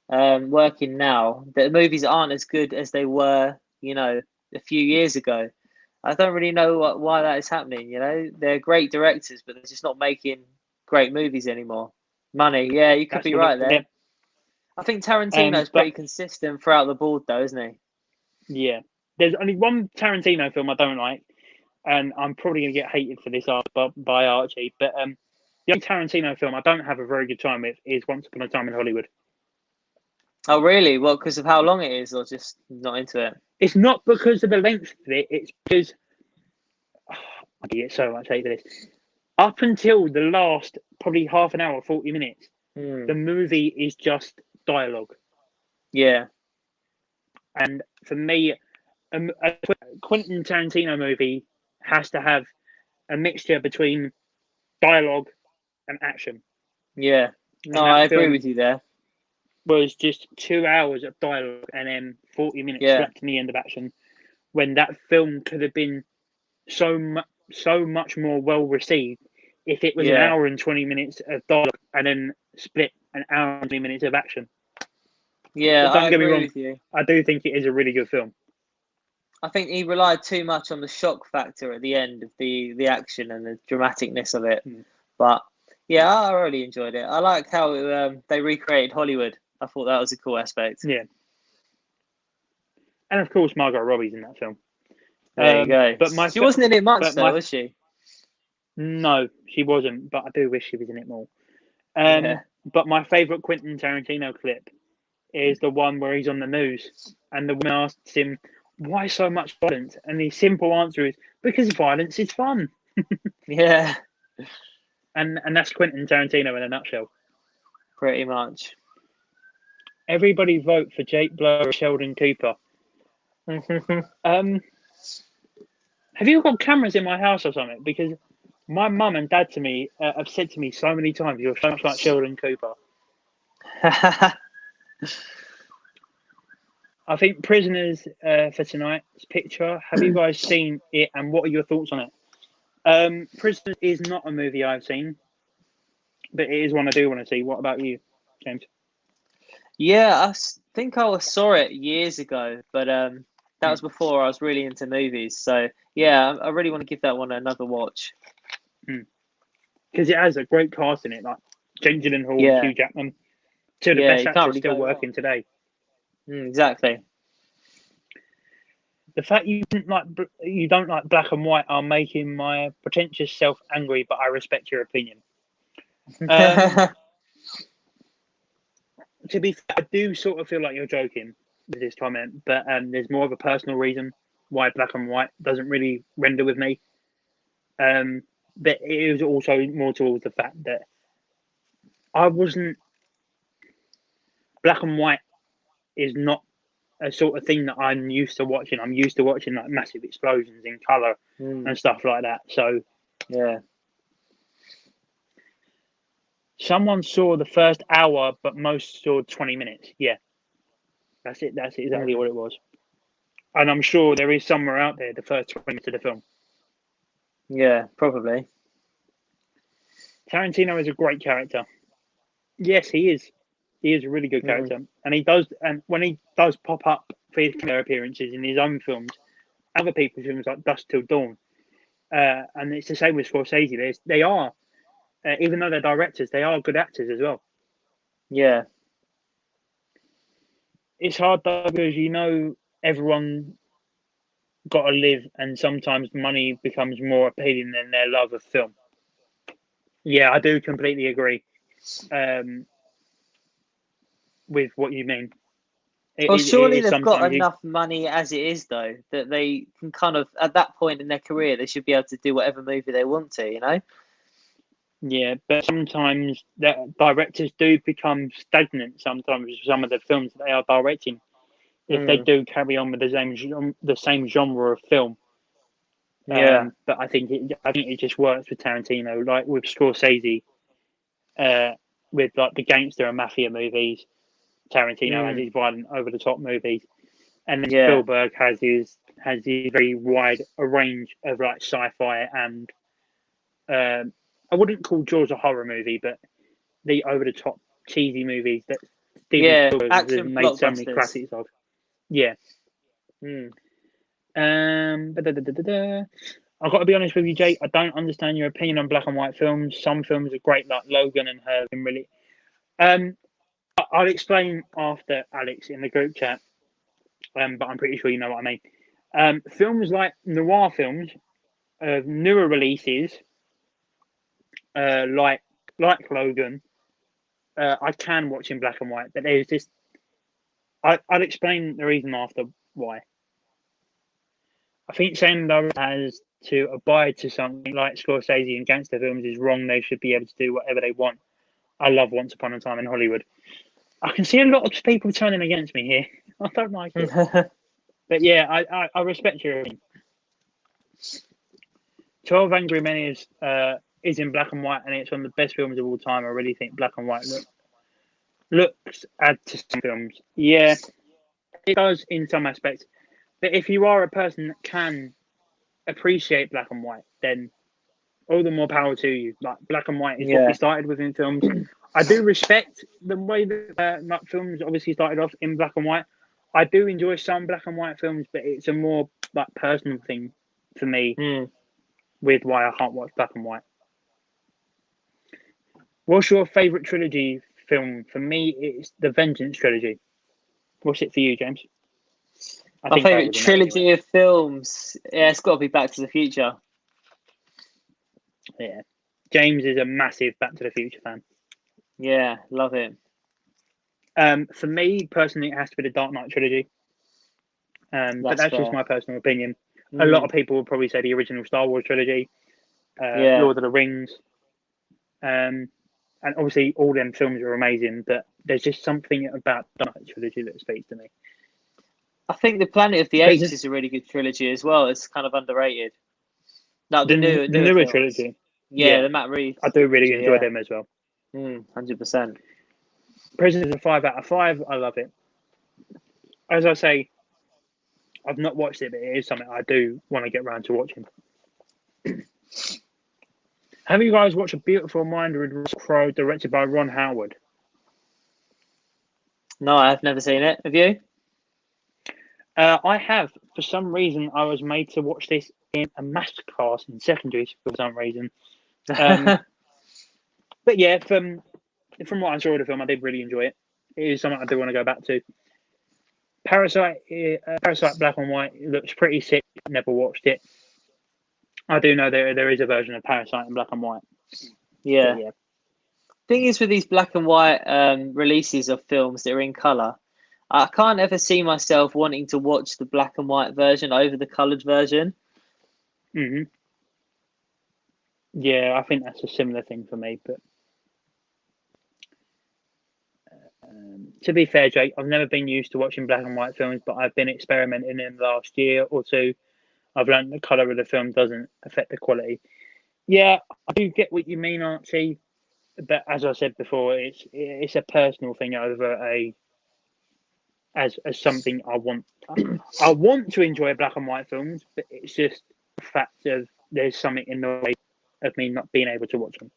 working now, the movies aren't as good as they were, a few years ago. I don't really know why that is happening. They're great directors, but they're just not making great movies anymore. Money, yeah, you could be right there. I think Tarantino's pretty consistent throughout the board, though, isn't he? Yeah, there's only one Tarantino film I don't like, and I'm probably going to get hated for this by Archie, but the only Tarantino film I don't have a very good time with is Once Upon a Time in Hollywood. Oh, really? Well, because of how long it is, or just not into it? It's not because of the length of it. It's because I get so much hate for this. Up until the last probably half an hour, 40 minutes, the movie is just dialogue. Yeah. And for me, a Quentin Tarantino movie has to have a mixture between dialogue and action. Yeah. No, I agree with you there. Was just 2 hours of dialogue and then 40 minutes slapped in the end of action, when that film could have been so much more well received if it was an hour and 20 minutes of dialogue and then split an hour and 20 minutes of action. Yeah, but don't get me wrong, with you. I do think it is a really good film. I think he relied too much on the shock factor at the end of the action and the dramaticness of it. But yeah, I really enjoyed it. I like how they recreated Hollywood. I thought that was a cool aspect. Yeah. And of course, Margot Robbie's in that film. There you go. But she wasn't in it much, though, was she? No, she wasn't. But I do wish she was in it more. But my favourite Quentin Tarantino clip is the one where he's on the news and the woman asks him, "Why so much violence?" And the simple answer is, "Because violence is fun." Yeah. And that's Quentin Tarantino in a nutshell. Pretty much. Everybody vote for Jake Blow or Sheldon Cooper. Have you got cameras in my house or something? Because my mum and dad have said to me so many times, "You're so much like Sheldon Cooper." I think Prisoners for tonight's picture. Have you guys seen it, and what are your thoughts on it? Prisoners is not a movie I've seen, but it is one I do want to see. What about you, James? Yeah, I think I saw it years ago, but that was before I was really into movies. So yeah, I really want to give that one another watch. Because it has a great cast in it, like Jake Gyllenhaal, Yeah. Hugh Jackman, two of the Yeah, best you can't actors really still go working wrong. today. Exactly. The fact you don't like black and white are making my pretentious self angry, but I respect your opinion. To be fair, I do sort of feel like you're joking with this comment, but there's more of a personal reason why black and white doesn't really render with me. But it was also more towards the fact that I wasn't black and white is not a sort of thing that I'm used to watching. I'm used to watching like massive explosions in color and stuff like that. So yeah. Someone saw the first hour, but most saw 20 minutes. Yeah, that's it. That's exactly what it was. And I'm sure there is somewhere out there the first 20 minutes of the film. Yeah, probably. Tarantino is a great character. Yes, he is. He is a really good character, and he does. And when he does pop up for his cameo appearances in his own films, other people's films like Dusk Till Dawn, and it's the same with Scorsese. They are, even though they're directors, they are good actors as well. Yeah. It's hard though because everyone got to live, and sometimes money becomes more appealing than their love of film. Yeah, I do completely agree with what you mean. Well, surely It is they've got sometimes enough money as it is, though, that they can kind of, at that point in their career, they should be able to do whatever movie they want to, you know? Yeah, but sometimes the directors do become stagnant sometimes with some of the films that they are directing. If they do carry on with the same genre of film. Yeah. But I think it just works with Tarantino, like with Scorsese, with like the gangster and mafia movies. Tarantino has his violent, over the top movies, and then Yeah. Spielberg has his very wide a range of like sci-fi and I wouldn't call Jaws a horror movie, but the over the top cheesy movies that Steven Spielberg has Action made so many blockbusters. classics of. Yeah. I've got to be honest with you, Jake. I don't understand your opinion on black and white films. Some films are great, like Logan and Her. Really, I'll explain after Alex in the group chat. But I'm pretty sure you know what I mean. Films like noir films, newer releases, like Logan, I can watch in black and white. But there's just I'll explain the reason after why. I think saying that has to abide to something like Scorsese and gangster films is wrong. They should be able to do whatever they want. I love Once Upon a Time in Hollywood. I can see a lot of people turning against me here. I don't like it. But yeah, I respect your opinion. 12 Angry Men is in black and white, and it's one of the best films of all time. I really think black and white looks add to some films. Yeah, it does in some aspects. But if you are a person that can appreciate black and white, then all the more power to you. Like black and white is what we started with in films. I do respect the way that films obviously started off in black and white. I do enjoy some black and white films, but it's a more like personal thing for me with why I can't watch black and white. What's your favourite trilogy film? For me, it's the Vengeance trilogy. What's it for you, James? My favourite trilogy of films, it's got to be Back to the Future. Yeah, James is a massive Back to the Future fan. Yeah, love it. For me personally, it has to be the Dark Knight trilogy. But that's just my personal opinion. A lot of people will probably say the original Star Wars trilogy, Lord of the Rings, and obviously all them films are amazing. But there's just something about the Dark Knight trilogy that speaks to me. I think the Planet of the Apes is a really good trilogy as well. It's kind of underrated. Like the newer trilogy. Yeah, the Matt Reeves. I do really enjoy them as well. 100%. Prisoners a 5 out of 5. I love it. As I say, I've not watched it, but it is something I do want to get around to watching. Have you guys watched A Beautiful Mind with Russell Crowe, directed by Ron Howard? No, I've never seen it. Have you? I have. For some reason, I was made to watch this in a maths class in secondary school for some reason. But yeah, from what I saw of the film, I did really enjoy it. It is something I do want to go back to. Parasite Black and White looks pretty sick. Never watched it. I do know there is a version of Parasite in black and white. Yeah. Yeah. Thing is, with these black and white releases of films that are in color, I can't ever see myself wanting to watch the black and white version over the colored version. Mm-hmm. Yeah, I think that's a similar thing for me. But to be fair, Jake, I've never been used to watching black and white films, but I've been experimenting in the last year or two. I've learned the color of the film doesn't affect the quality. Yeah, I do get what you mean, Archie. But as I said before, it's a personal thing over as something I want. I want to enjoy black and white films, but it's just the fact of there's something in the way of me not being able to watch them.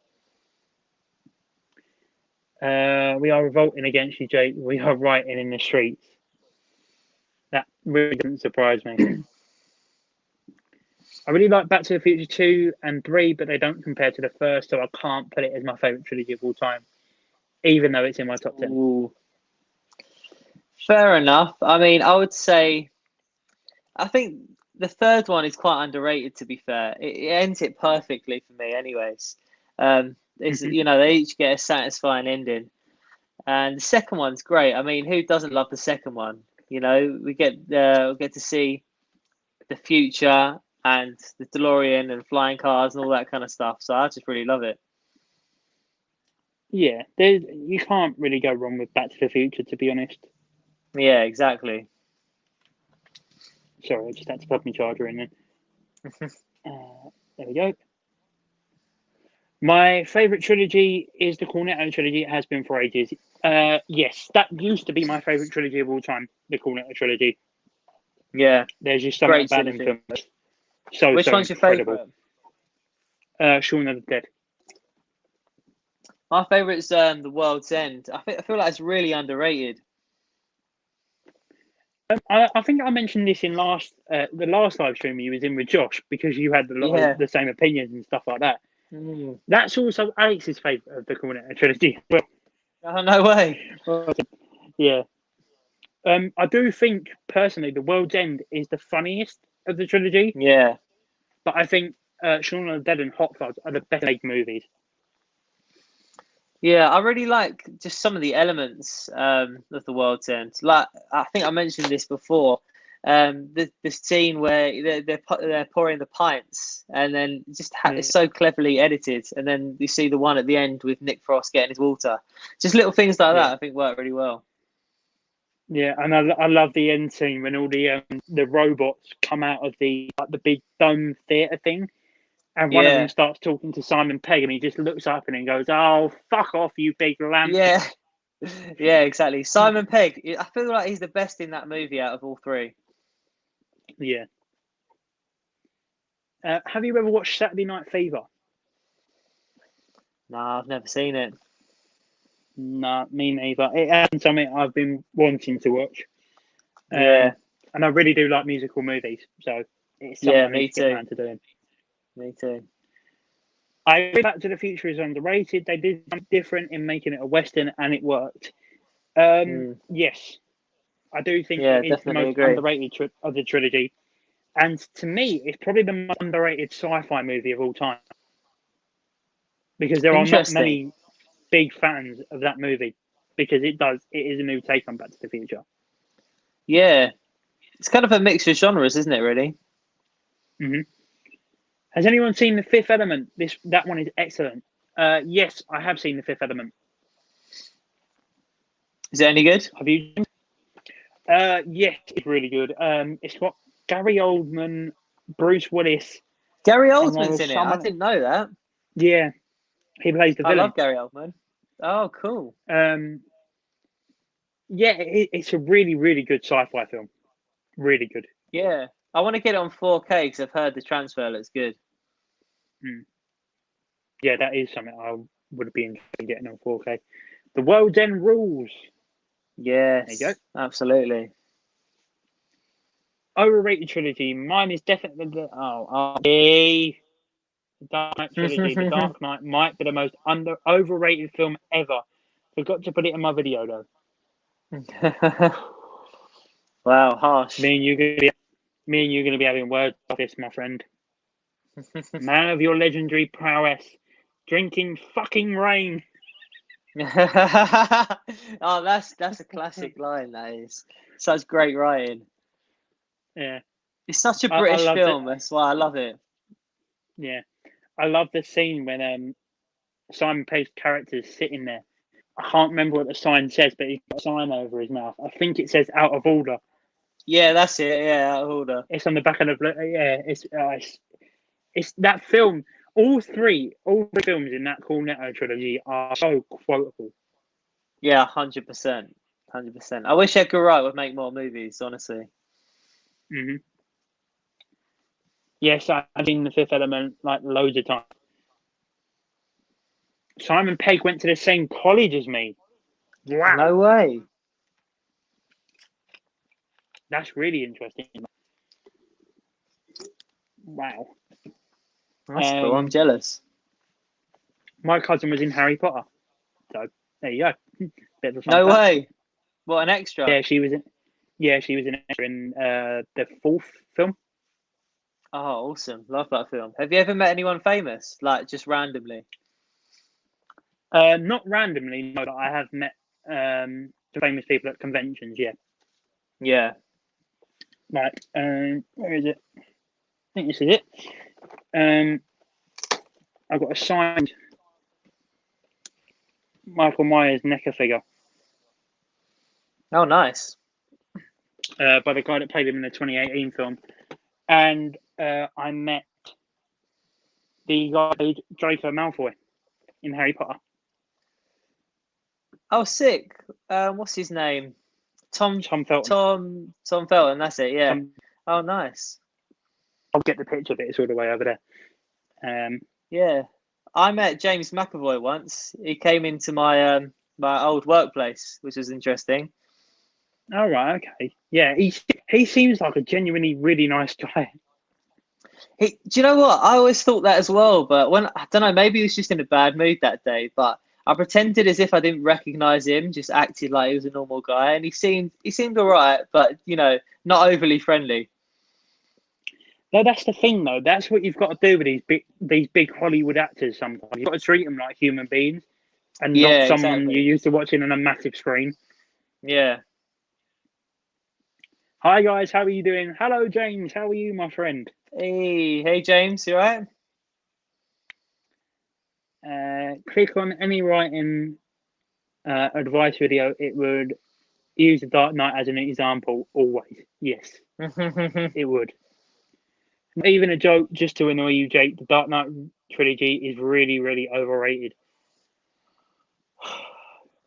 We are revolting against you, Jake. We are rioting in the streets. That really doesn't surprise me. I really like Back to the Future 2 and 3, but they don't compare to the first, so I can't put it as my favourite trilogy of all time, even though it's in my top 10. Ooh. Fair enough. I mean, I would say, I think the third one is quite underrated, to be fair. It ends it perfectly for me, anyways. They each get a satisfying ending. And the second one's great. I mean, who doesn't love the second one? We get to see the future and the DeLorean and flying cars and all that kind of stuff. So I just really love it. Yeah, you can't really go wrong with Back to the Future, to be honest. Yeah, exactly. Sorry, I just had to plug my charger in then. There we go. My favourite trilogy is the Cornetto trilogy. It has been for ages. Yes, that used to be my favourite trilogy of all time, the Cornetto trilogy. Yeah. There's just something about in films. Which one's your favourite? Shaun of the Dead. My favourite's The World's End. I feel like it's really underrated. I think I mentioned this in the last live stream you was in with Josh, because you had a lot of the same opinions and stuff like that. Mm. That's also Alex's favourite of the Cornetto trilogy. Oh, no way. Yeah. I do think personally The World's End is the funniest of the trilogy. Yeah. But I think Shaun of the Dead and Hot Fuzz are the best made movies. Yeah, I really like just some of the elements of The World's End. Like, I think I mentioned this before. The scene where they're pouring the pints, and then it's so cleverly edited. And then you see the one at the end with Nick Frost getting his water. Just little things like that, I think, work really well. Yeah, and I love the end scene when all the robots come out of the big dome theatre thing, and one of them starts talking to Simon Pegg, and he just looks up and he goes, "Oh, fuck off, you big lamp!" Yeah, yeah, exactly. Simon Pegg. I feel like he's the best in that movie out of all three. Yeah. Have you ever watched Saturday Night Fever? No, I've never seen it. No, me neither. It ain't something I've been wanting to watch. Yeah. And I really do like musical movies, so it's something I need to get around to doing. Me too. I think Back to the Future is underrated. They did something different in making it a Western, and it worked. Yes, I do think it is the most underrated of the trilogy. And to me, it's probably the most underrated sci-fi movie of all time. Because there are not many big fans of that movie, because it is a new take on Back to the Future. Yeah. It's kind of a mix of genres, isn't it, really? Mm-hmm. Has anyone seen The Fifth Element? That one is excellent. Yes, I have seen The Fifth Element. Is it any good? Have you? Yes, it's really good. It's got Gary Oldman, Bruce Willis. Gary Oldman's in it. I didn't know that. Yeah, he plays the villain. I love Gary Oldman. Oh, cool. Yeah, it's a really, really good sci-fi film. Really good. Yeah, I want to get it on 4K because I've heard the transfer looks good. Yeah, that is something I would be interested in getting on 4K. The World's End Rules. Yes, there you go. Absolutely. Overrated trilogy. Mine is definitely The Dark Knight trilogy. The Dark Knight might be the most overrated film ever. Forgot to put it in my video though. Wow, harsh. Me and you gonna be having words of this, my friend. Man of your legendary prowess, drinking fucking rain. Oh, that's a classic line. That is such great writing. Yeah, It's such a I British loved film. it. That's why I love it. Yeah, I love the scene when Simon Pegg's character is sitting there. I can't remember what the sign says, but he's got a sign over his mouth. I think it says "out of order." Yeah, that's it. Yeah, out of order. It's on the back of the yeah. It's that film. All three films in that Cornetto trilogy are so quotable. Yeah, 100%, 100%. I wish Edgar Wright would make more movies. Honestly. Mm-hmm. Yes, I've seen The Fifth Element like loads of times. Simon Pegg went to the same college as me. Wow. No way. That's really interesting. Wow. That's cool. I'm jealous. My cousin was in Harry Potter. So there you go. Bit of a fun No fact. way. What, an extra? Yeah, she was in extra in the fourth film. Oh, awesome. Love that film. Have you ever met anyone famous? Like, just randomly? Not randomly, no, but I have met famous people at conventions, yeah. Yeah. Like, where is it? I think this is it. I've got a signed Michael Myers NECA figure. Oh, nice. By the guy that played him in the 2018 film. And I met the guy who played Draco Malfoy in Harry Potter. Oh, sick. What's his name? Tom Felton. Tom Felton, that's it, yeah. Oh, nice. I'll get the picture of it. It's all the way over there. Yeah. I met James McAvoy once. He came into my my old workplace, which was interesting. All right, okay. Yeah, he seems like a genuinely really nice guy. Do you know what? I always thought that as well, but I don't know, maybe he was just in a bad mood that day, but I pretended as if I didn't recognize him, just acted like he was a normal guy, and he seemed all right, but not overly friendly. No, that's the thing, though. That's what you've got to do with these big Hollywood actors. Sometimes you've got to treat them like human beings, and not someone exactly. you're used to watching on a massive screen. Yeah. Hi guys, how are you doing? Hello James, how are you, my friend? Hey James, you alright? Click on any writing advice video. It would use The Dark Knight as an example. Always, yes, it would. Not even a joke, just to annoy you, Jake. The Dark Knight trilogy is really, really overrated.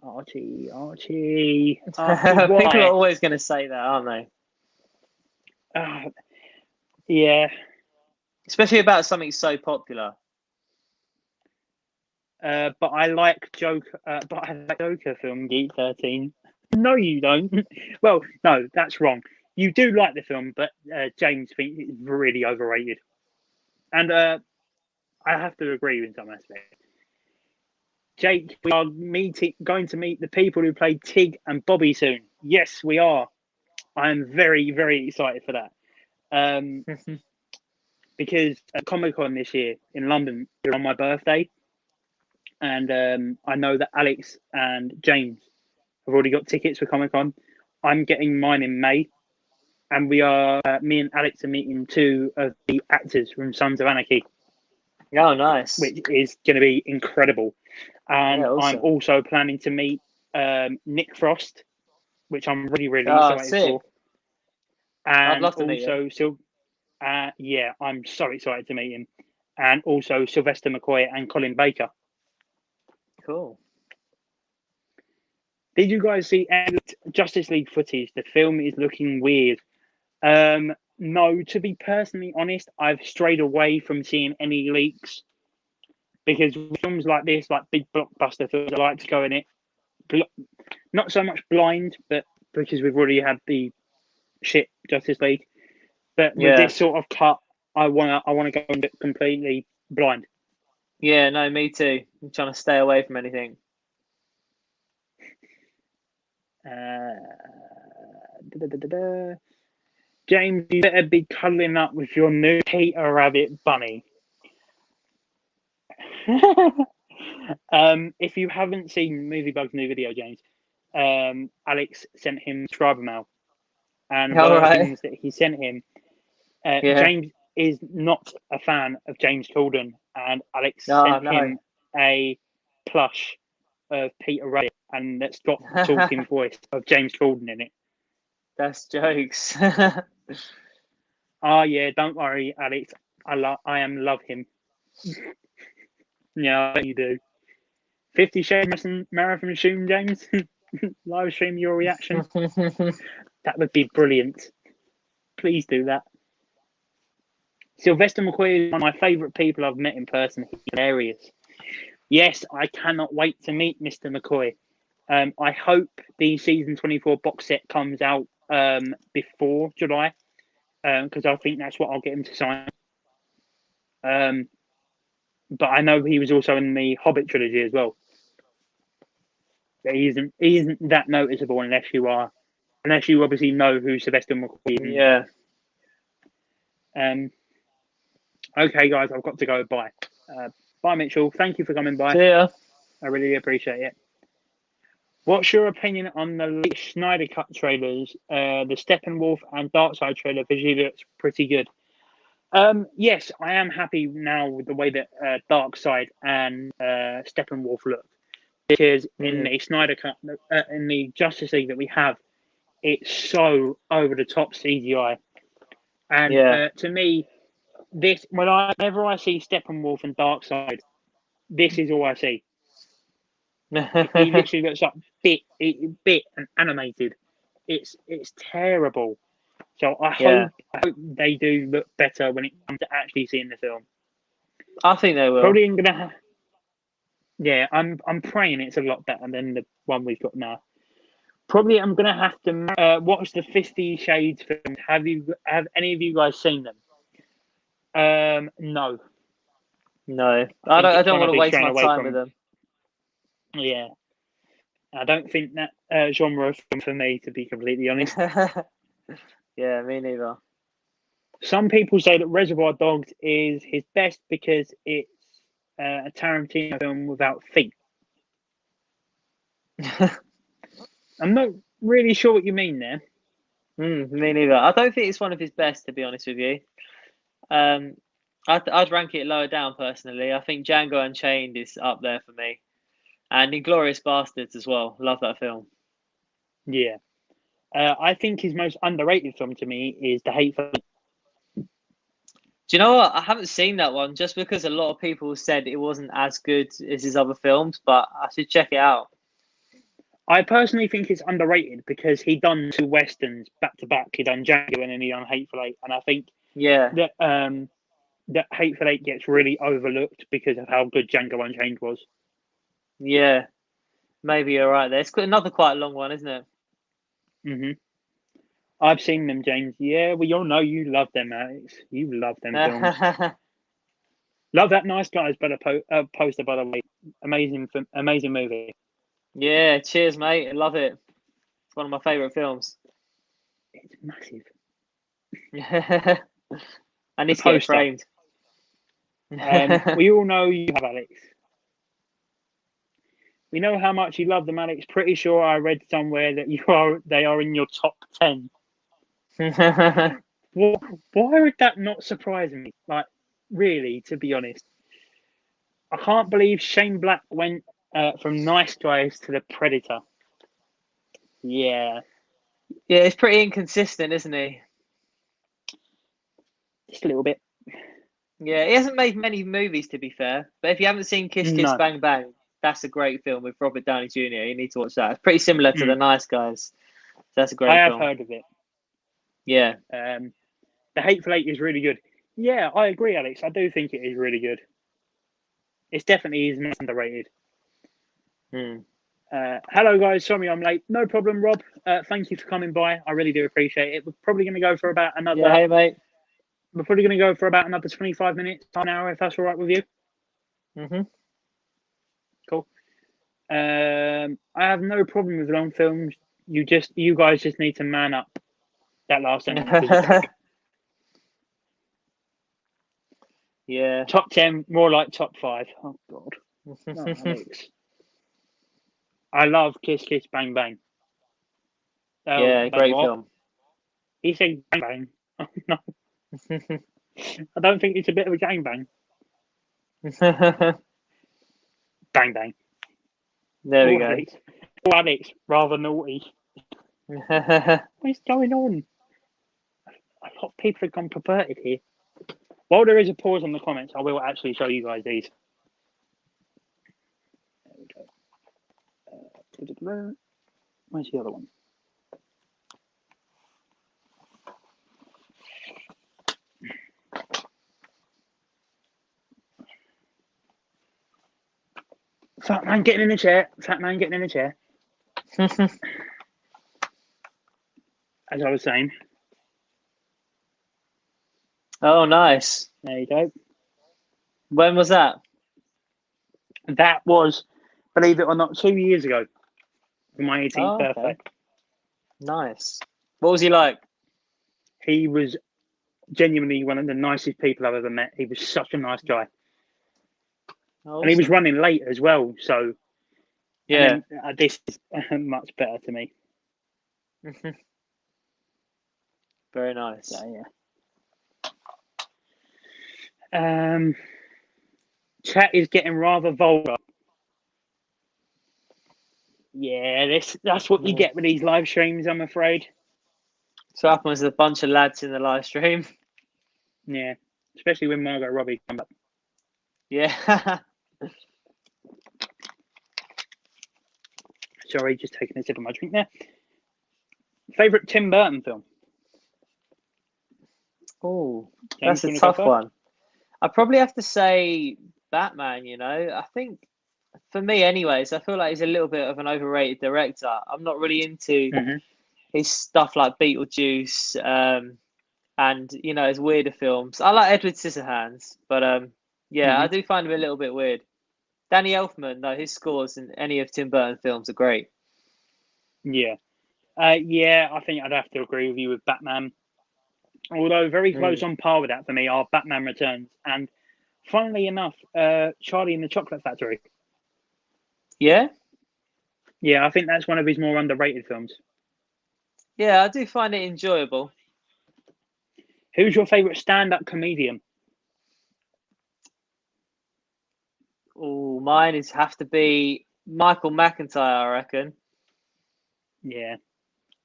Archie. People are always going to say that, aren't they? Yeah. Especially about something so popular. But I like Joker. But I like Joker film, Geek 13. No, you don't. Well, no, that's wrong. You do like the film, but James thinks it's really overrated. And I have to agree with some aspects. Jake, we are going to meet the people who play Tig and Bobby soon. Yes, we are. I am very, very excited for that. Because at Comic-Con this year in London, is on my birthday. And I know that Alex and James have already got tickets for Comic-Con. I'm getting mine in May. And me and Alex are meeting two of the actors from Sons of Anarchy. Oh, nice. Which is going to be incredible. And awesome. I'm also planning to meet Nick Frost, which I'm really, really excited for. And I'd love to meet him. Yeah, I'm so excited to meet him. And also Sylvester McCoy and Colin Baker. Cool. Did you guys see Justice League footage? The film is looking weird. No, to be personally honest, I've strayed away from seeing any leaks because films like this, like big blockbuster films, I like to go in it not so much blind, but because we've already had the shit Justice League. But with this sort of cut, I wanna go into it completely Blind. Yeah, no, me too. I'm trying to stay away from anything. James, you better be cuddling up with your new Peter Rabbit bunny. If you haven't seen Movie Bug's new video, James, Alex sent him subscriber mail, and one of the things that he sent him, James is not a fan of James Corden, and Alex sent him a plush of Peter Rabbit, and that's got the talking voice of James Corden in it. That's jokes. Oh yeah, don't worry, Alex. I love him. Yeah, I bet you do. 50 Shades Marathon stream, James. Live stream your reaction. That would be brilliant. Please do that. Sylvester McCoy is one of my favourite people I've met in person. He's hilarious. Yes, I cannot wait to meet Mr. McCoy. I hope the season 24 box set comes out before July, because I think that's what I'll get him to sign. But I know he was also in the Hobbit trilogy as well. He isn't that noticeable unless you obviously know who Sylvester McCoy is. Yeah. Okay, guys, I've got to go. Bye. Bye, Mitchell. Thank you for coming by. See ya. I really appreciate it. What's your opinion on the late Snyder Cut trailers? The Steppenwolf and Darkseid trailer visually looks pretty good. Yes, I am happy now with the way that Darkseid and Steppenwolf look, because in the Snyder Cut, in the Justice League that we have, it's so over the top CGI, and to me, whenever I see Steppenwolf and Darkseid, this is all I see. He literally looks like bit and animated. It's terrible. So I hope they do look better when it comes to actually seeing the film. I think they will. Probably gonna. I'm praying it's a lot better than the one we've got now. Probably I'm gonna have to watch the 50 Shades films. Have any of you guys seen them? No. No, I don't want to waste my time with them. Yeah, I don't think that genre of film for me, to be completely honest. Yeah, me neither. Some people say that Reservoir Dogs is his best because it's a Tarantino film without feet. I'm not really sure what you mean there. Me neither. I don't think it's one of his best, to be honest with you. I'd rank it lower down personally. I think Django Unchained is up there for me, and Inglourious Basterds as well. Love that film. Yeah, I think his most underrated film to me is The Hateful Eight. Do you know what? I haven't seen that one just because a lot of people said it wasn't as good as his other films, but I should check it out. I personally think it's underrated because he done 2 westerns back to back. He done Django and then he done Hateful Eight, and I think that Hateful Eight gets really overlooked because of how good Django Unchained was. Yeah, maybe you're right there. It's another quite long one, isn't it? I've seen them, James. Yeah, we all know you love them, Alex. You love them films. Love that Nice Guys poster, by the way. Amazing movie. Yeah, cheers, mate. I love it. It's one of my favourite films. It's massive. I need to get it framed. We all know you have, Alex. We know how much you love them, Alex. Pretty sure I read somewhere that they are in your top 10. Why would that not surprise me? Like, really, to be honest. I can't believe Shane Black went from Nice Guys to The Predator. Yeah. Yeah, it's pretty inconsistent, isn't he? Just a little bit. Yeah, he hasn't made many movies, to be fair. But if you haven't seen Kiss Kiss Bang Bang, that's a great film with Robert Downey Jr. You need to watch that. It's pretty similar to The Nice Guys. So that's a great film. I have heard of it. Yeah. The Hateful Eight is really good. Yeah, I agree, Alex. I do think it is really good. It's definitely is underrated. Hello, guys. Sorry I'm late. No problem, Rob. Thank you for coming by. I really do appreciate it. We're probably going to go for about another... Yeah, hey, mate. we're probably going to go for about another 25 minutes, an hour, if that's all right with you. Cool. I have no problem with long films. You guys just need to man up. That last sentence. Yeah. Top 10, more like top 5. Oh God. No, Alex. I love Kiss Kiss Bang Bang. Yeah, great film. He said bang bang. Oh no. I don't think it's a bit of a gangbang. Bang bang. There we go. Alex, rather naughty. What's going on? A lot of people have gone perverted here. While there is a pause on the comments, I will actually show you guys these. There we go. Where's the other one? Fat man getting in a chair. Fat man getting in a chair. As I was saying. Oh, nice. There you go. When was that? That was, believe it or not, 2 years ago. For my 18th birthday. Nice. What was he like? He was genuinely one of the nicest people I've ever met. He was such a nice guy. Awesome. And he was running late as well, so yeah, this is much better to me. Very nice. So, yeah. Chat is getting rather vulgar. Yeah, that's what you get with these live streams, I'm afraid. So happens with a bunch of lads in the live stream. Yeah, especially when Margot Robbie comes up. Yeah. Sorry, just taking a sip of my drink there. Favorite Tim Burton film? Oh, that's a tough one. I'd probably have to say Batman, you know. I think, for me anyways, I feel like he's a little bit of an overrated director. I'm not really into his stuff like Beetlejuice and, you know, his weirder films. I like Edward Scissorhands, but I do find him a little bit weird. Danny Elfman, though, his scores in any of Tim Burton films are great. Yeah. I think I'd have to agree with you with Batman. Although very close on par with that for me are Batman Returns and, funnily enough, Charlie and the Chocolate Factory. Yeah? Yeah, I think that's one of his more underrated films. Yeah, I do find it enjoyable. Who's your favourite stand-up comedian? Oh, mine is have to be Michael McIntyre, I reckon. Yeah.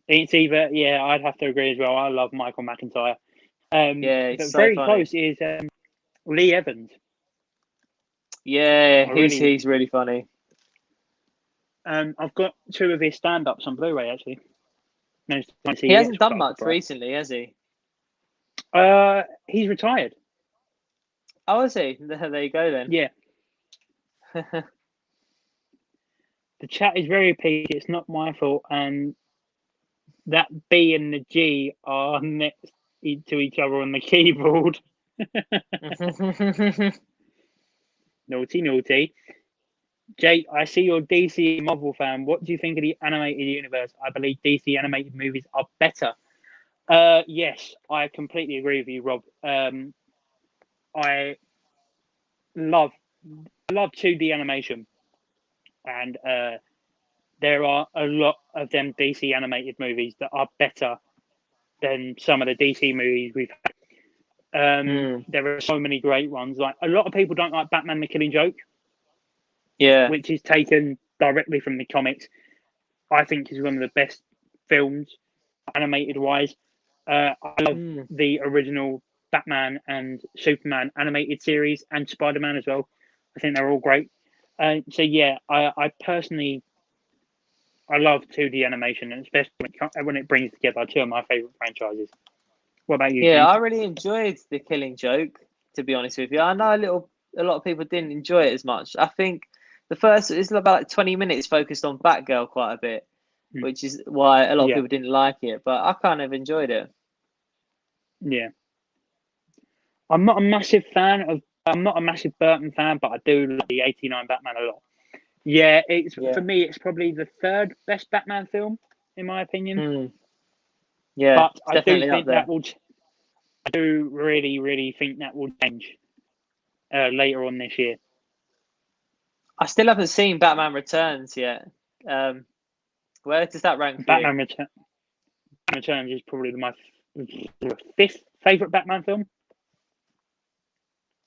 It's either, I'd have to agree as well. I love Michael McIntyre. But so very funny. Close is Lee Evans. Yeah, he's really funny. I've got 2 of his stand-ups on Blu-ray, actually. He hasn't done much recently, has he? He's retired. Oh, is he? There you go then. Yeah. The chat is very peaky. It's not my fault. And that B and the G are next to each other on the keyboard. Naughty, naughty. Jake, I see you're a DC Marvel fan. What do you think of the animated universe? I believe DC animated movies are better. Yes, I completely agree with you, Rob. I love 2D animation. And there are a lot of them DC animated movies that are better than some of the DC movies we've had. There are so many great ones. Like, a lot of people don't like Batman the Killing Joke. Yeah. Which is taken directly from the comics. I think is one of the best films, animated wise. I love the original Batman and Superman animated series and Spider-Man as well. I think they're all great. So yeah, I personally, I love 2D animation, and especially when it brings together 2 of my favorite franchises. What about you? Yeah, James? I really enjoyed The Killing Joke, to be honest with you. I know a lot of people didn't enjoy it as much. I think the first is about 20 minutes focused on Batgirl quite a bit, which is why a lot of people didn't like it. But I kind of enjoyed it. Yeah. I'm not a massive Burton fan, but I do like the '89 Batman a lot. Yeah, for me, it's probably the third best Batman film in my opinion. Yeah, but I do definitely think up there. I do really, really think that will change later on this year. I still haven't seen Batman Returns yet. Where does that rank for Batman Returns is probably my fifth favorite Batman film.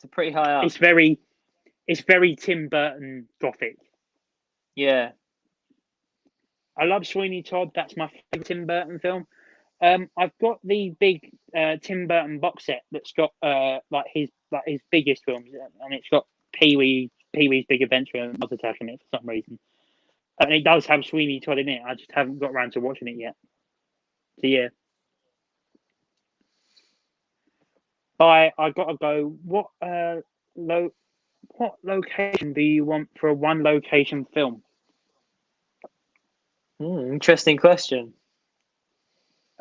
It's pretty high up. It's very Tim Burton Gothic. Yeah. I love Sweeney Todd. That's my favorite Tim Burton film. I've got the big Tim Burton box set that's got like his biggest films, and it's got Pee-wee's Big Adventure and Mars Attack in it for some reason. And it does have Sweeney Todd in it. I just haven't got around to watching it yet. So yeah. I gotta go. What location do you want for a one location film? Interesting question.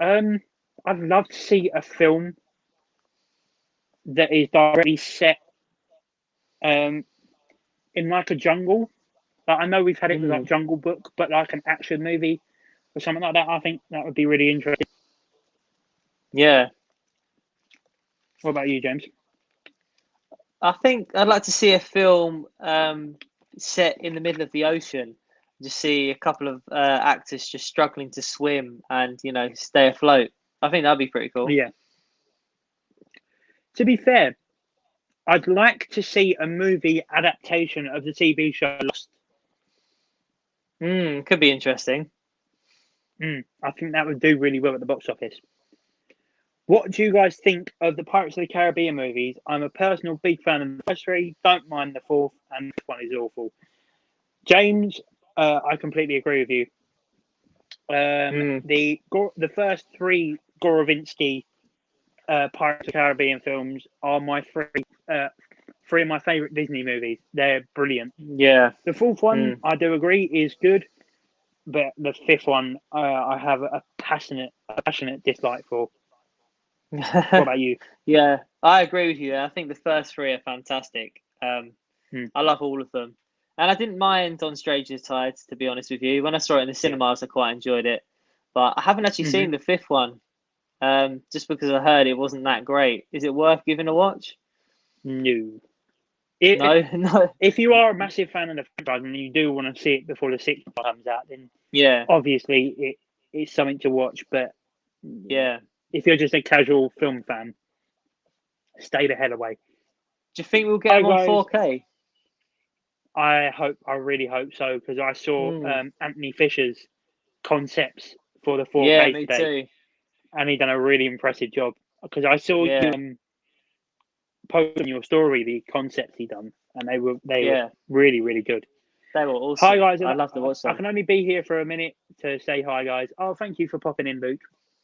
I'd love to see a film that is directly set in like a jungle. Like, I know we've had it with like Jungle Book, but like an action movie or something like that. I think that would be really interesting. Yeah. What about you, James? I think I'd like to see a film set in the middle of the ocean. Just see a couple of actors just struggling to swim and, stay afloat. I think that'd be pretty cool. Yeah. To be fair, I'd like to see a movie adaptation of the TV show Lost. Could be interesting. I think that would do really well at the box office. What do you guys think of the Pirates of the Caribbean movies? I'm a personal big fan of the first three, don't mind the fourth, and this one is awful. James, I completely agree with you. The first three Gorovinsky Pirates of the Caribbean films are my three of my favourite Disney movies. They're brilliant. Yeah. The fourth one, I do agree, is good, but the fifth one, I have a passionate dislike for. What about you? Yeah, I agree with you. I think the first three are fantastic. I love all of them. And I didn't mind On Stranger's Tides, to be honest with you. When I saw it in the cinemas, I quite enjoyed it. But I haven't actually seen the fifth one, just because I heard it wasn't that great. Is it worth giving a watch? No. No. If you are a massive fan of the franchise and you do want to see it before the sixth one comes out, then obviously it's something to watch. But yeah, if you're just a casual film fan, stay the hell away. Do you think we'll get them on 4K? I really hope so, because I saw Anthony Fisher's concepts for the 4K me today, too. and he done a really impressive job. Because I saw you post on your story the concepts he done, and they were really, really good. They were awesome. Hi guys, I love to watch them. I can only be here for a minute to say hi guys. Oh, thank you for popping in, Luke.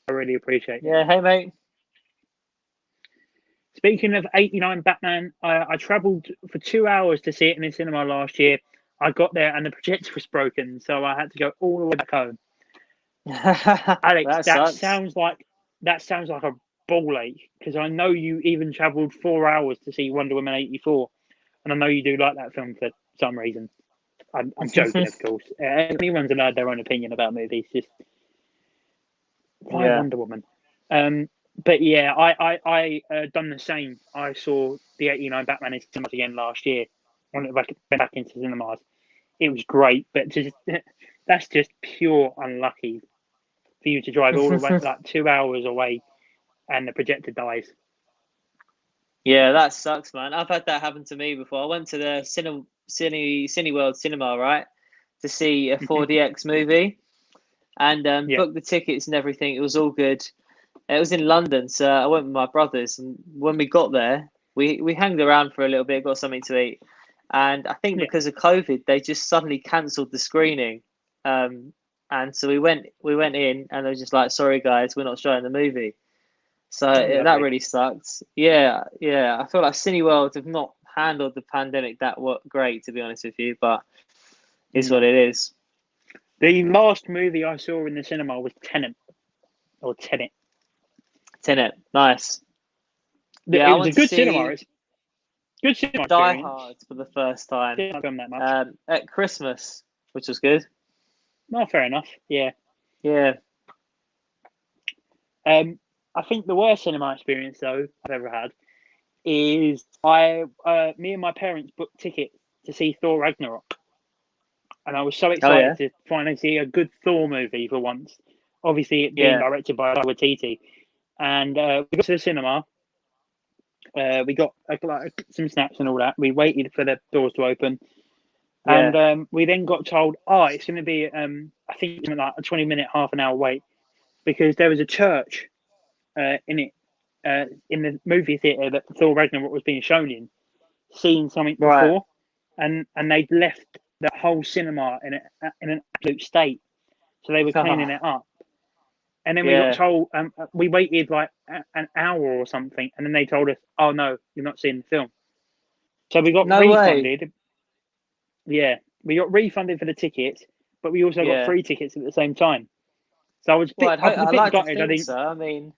I really appreciate it. Yeah, hey mate. Speaking of '89 Batman, I travelled for 2 hours to see it in the cinema last year. I got there and the projector was broken, so I had to go all the way back home. Alex, that sounds like a ball ache, because I know you even travelled 4 hours to see Wonder Woman 84, and I know you do like that film for some reason. I'm joking, of course. Anyone's allowed their own opinion about movies. Just why Wonder Woman? But yeah, I done the same. I saw the '89 Batman in cinemas again last year. When it went back into cinemas, it was great. But that's just pure unlucky for you to drive all the way like 2 hours away, and the projector dies. Yeah, that sucks, man. I've had that happen to me before. I went to the Cineworld Cinema, right, to see a 4DX movie, and booked the tickets and everything. It was all good. It was in London, so I went with my brothers, and when we got there, we hanged around for a little bit, got something to eat, and I think because of COVID, they just suddenly cancelled the screening, and so we went in, and they were just like, "Sorry guys, we're not showing the movie." So that really sucked. Yeah. I feel like Cineworld have not handled the pandemic that great, to be honest with you, but it's what it is. The last movie I saw in the cinema was Tenet. Tenet, nice. Yeah, It I was a went to good cinema. see It's good cinema Die experience. Hard for the first time Didn't like them that much. at Christmas, which was good. No, fair enough. Yeah. Yeah. I think the worst cinema experience though I've ever had is me and my parents booked tickets to see Thor Ragnarok, and I was so Oh yeah. excited to finally see a good Thor movie for once. Obviously, it being Yeah. directed by Taika Waititi, and we got to the cinema. We got some snacks and all that. We waited for the doors to open, Yeah. and we then got told, "Oh, it's going to be I think something like a 20-minute, half an hour wait because there was a church in it in the movie theater that Thor Ragnarok was being shown in, seen something Right. before, and they'd left the whole cinema in an absolute state, so they were cleaning it up." And then we got Yeah. told, we waited like an hour or something, and then they told us, "Oh no, you're not seeing the film." So we got No way. refunded. Yeah, we got refunded for the tickets, but we also got Yeah. free tickets at the same time. So Well, I was a I'd bit like to gutted. think so. I mean,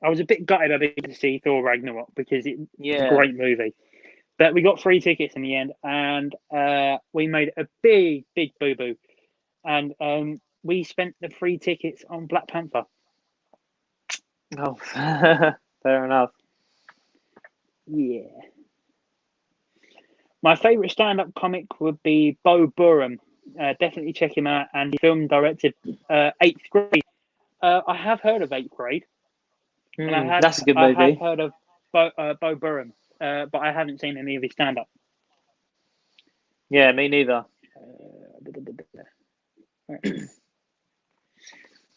I was a bit gutted I didn't get to see Thor Ragnarok because it's a yeah. great movie. But we got free tickets in the end, and we made a big boo boo, and we spent the free tickets on Black Panther. Oh, fair enough. Yeah. My favourite stand-up comic would be Bo Burnham. Definitely check him out. And he filmed directed Eighth Grade. I have heard of Eighth Grade, and That's a good I have movie. heard of Bo Burnham, but I haven't seen any of his stand-up. Yeah, me neither.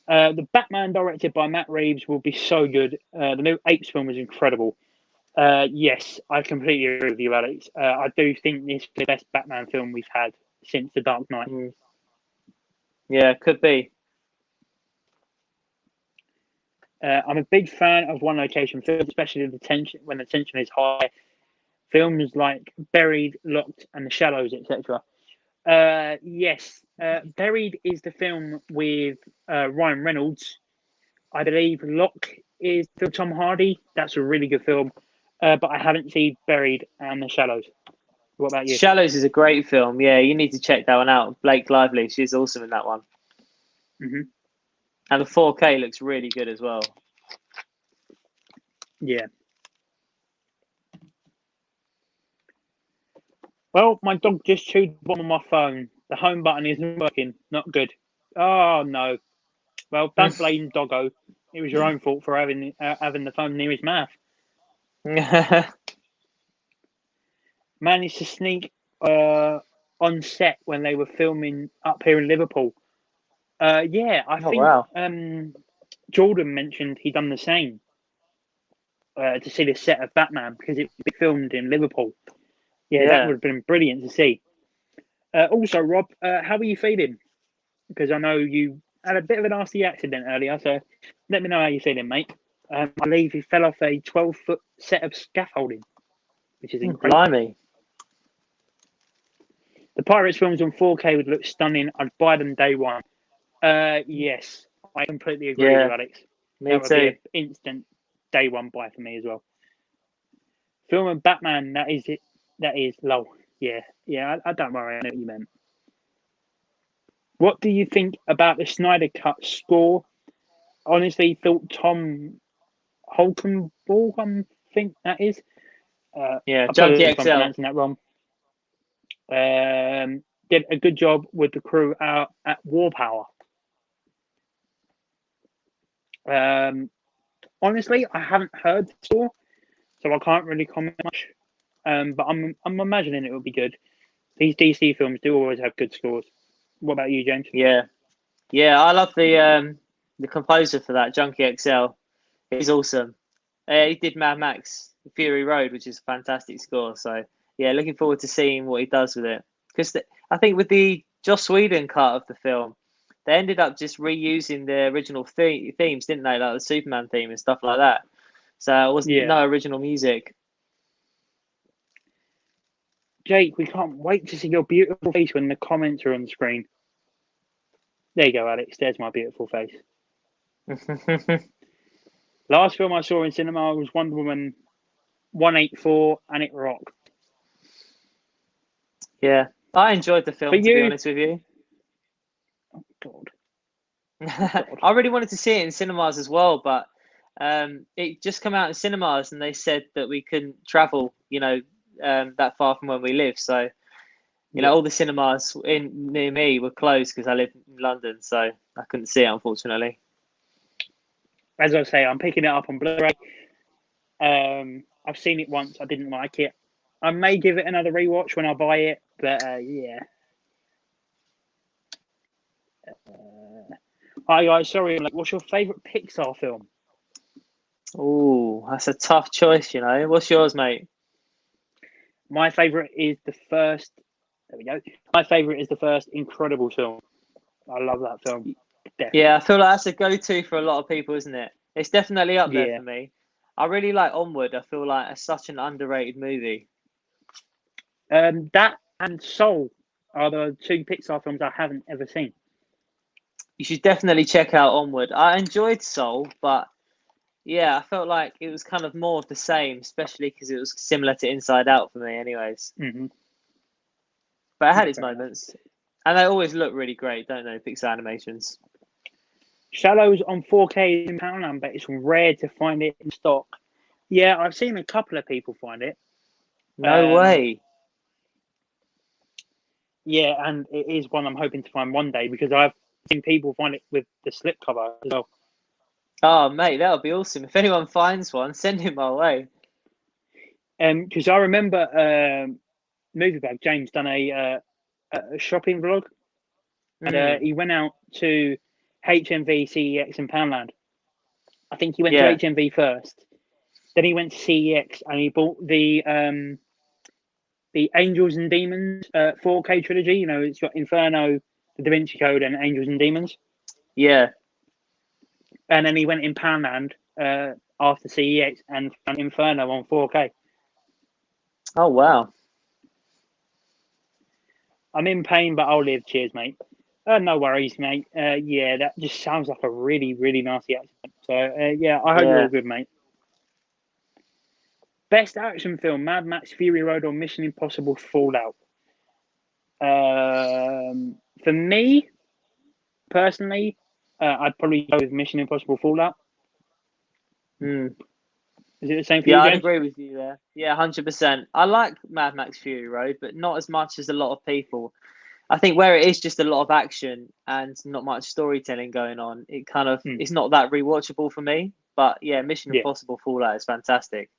The Batman directed by Matt Reeves will be so good. The new Apes film was incredible. Yes, I completely agree with you, Alex. I do think this is the best Batman film we've had since The Dark Knight. Yeah, could be. I'm a big fan of one location films, especially the tension when the tension is high. Films like Buried, Locked, and The Shallows, etc. Yes, Buried is the film with Ryan Reynolds. I believe Lock is the Tom Hardy. That's a really good film. But I haven't seen Buried and The Shallows. What about you? Shallows is a great film. Yeah, you need to check that one out. Blake Lively, she's awesome in that one. Mm-hmm. And the 4K looks really good as well. Yeah. Well, my dog just chewed the bottom of my phone. The home button isn't working. Not good. Oh no. Well, don't blame Doggo. It was your own fault for having the phone near his mouth. Managed to sneak on set when they were filming up here in Liverpool. Yeah, I Oh think wow. Jordan mentioned he done the same to see the set of Batman because it was filmed in Liverpool. Yeah, that would have been brilliant to see. Also, Rob, how are you feeling? Because I know you had a bit of a nasty accident earlier, so let me know how you're feeling, mate. I believe you fell off a 12-foot set of scaffolding, which is incredible. Blimey. The Pirates films on 4K would look stunning. I'd buy them day one. Yes, I completely agree with you, Alex. Me That would be too. an instant day one buy for me as well. Film and Batman, that is it. That is low. Yeah, I don't worry. I know what you meant. What do you think about the Snyder Cut score? Honestly, thought Tom Holkenborg, I think that is. Junkie Apologies if I'm XL. pronouncing that wrong. Did a good job with the crew out at War Power. Honestly, I haven't heard the score, so I can't really comment much. But I'm imagining it will be good. These DC films do always have good scores. What about you, James? Yeah, I love the composer for that, Junkie XL. He's awesome. He did Mad Max Fury Road, which is a fantastic score. So yeah, looking forward to seeing what he does with it. Because I think with the Joss Whedon cut of the film, they ended up just reusing the original themes, didn't they? Like the Superman theme and stuff like that. So it was no original music. Jake, we can't wait to see your beautiful face when the comments are on screen. There you go, Alex. There's my beautiful face. Last film I saw in cinema was Wonder Woman 184, and it rocked. Yeah, I enjoyed the film, For to be you, honest with you. oh God. I really wanted to see it in cinemas as well, but it just came out in cinemas and they said that we couldn't travel, that far from where we live. So, all the cinemas near me were closed because I live in London, so I couldn't see it, unfortunately. As I say, I'm picking it up on Blu-ray. I've seen it once. I didn't like it. I may give it another rewatch when I buy it, but yeah. Hi guys, sorry. What's your favourite Pixar film? Oh, that's a tough choice, What's yours, mate? My favourite is the first. There we go. My favourite is the first Incredible film. I love that film. Definitely. Yeah, I feel like that's a go-to for a lot of people, isn't it? It's definitely up there for me. I really like Onward. I feel like it's such an underrated movie. That and Soul are the two Pixar films I haven't ever seen. You should definitely check out Onward. I enjoyed Soul, but yeah, I felt like it was kind of more of the same, especially because it was similar to Inside Out for me, anyways. Mm-hmm. But it had its moments, and they always look really great, don't they? Pixar animations. Shallows on 4K in Poundland, but it's rare to find it in stock. Yeah, I've seen a couple of people find it. No way. Yeah, and it is one I'm hoping to find one day because I've seen people find it with the slipcover as well. Oh, mate, that would be awesome. If anyone finds one, send him my way. Because I remember Movie Bag James done a shopping vlog, and he went out to HMV, CEX, and Poundland. I think he went to HMV first, then he went to CEX, and he bought the Angels and Demons 4K trilogy. It's got Inferno, the Da Vinci Code, and Angels and Demons. Yeah. And then he went in Poundland after CEX and found Inferno on 4K. Oh, wow. I'm in pain, but I'll live. Cheers, mate. No worries, mate. Yeah, that just sounds like a really, really nasty accident. So, yeah, I hope you're all good, mate. Best action film, Mad Max, Fury Road, or Mission Impossible Fallout? For me, personally, I'd probably go with Mission Impossible Fallout. Is it the same for you, Yeah, James? I'd agree with you there. Yeah, 100%. I like Mad Max Fury Road, but not as much as a lot of people. I think where it is just a lot of action and not much storytelling going on, it kind of it's not that rewatchable for me. But yeah, Mission Impossible Fallout is fantastic.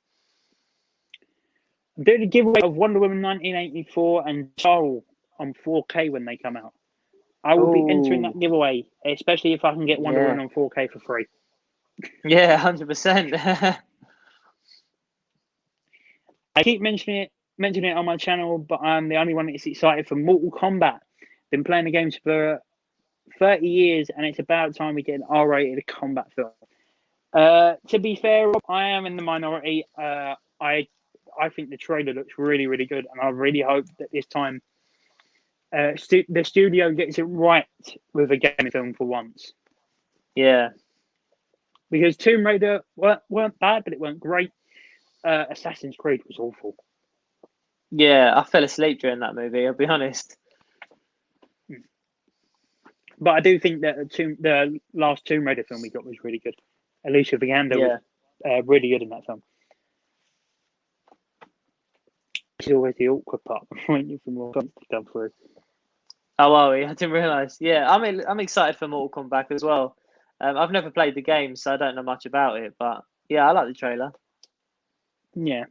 Did a giveaway of Wonder Woman 1984 and Soul on 4K when they come out. I will be entering that giveaway, especially if I can get Wonder Woman on 4K for free. Yeah, 100%. I keep mentioning it on my channel, but I'm the only one that's excited for Mortal Kombat. Been playing the games for 30 years, and it's about time we get an R-rated combat film. To be fair, Rob, I am in the minority. I think the trailer looks really, really good, and I really hope that this time the studio gets it right with a gaming film for once. Yeah. Because Tomb Raider weren't bad, but it weren't great. Assassin's Creed was awful. Yeah, I fell asleep during that movie, I'll be honest. But I do think that the last Tomb Raider film we got was really good. Alicia Vikander was really good in that film. This is always the awkward part waiting for more content to come through. Oh, well, I didn't realise. Yeah, I'm excited for Mortal Kombat as well. I've never played the game, so I don't know much about it. But yeah, I like the trailer. Yeah.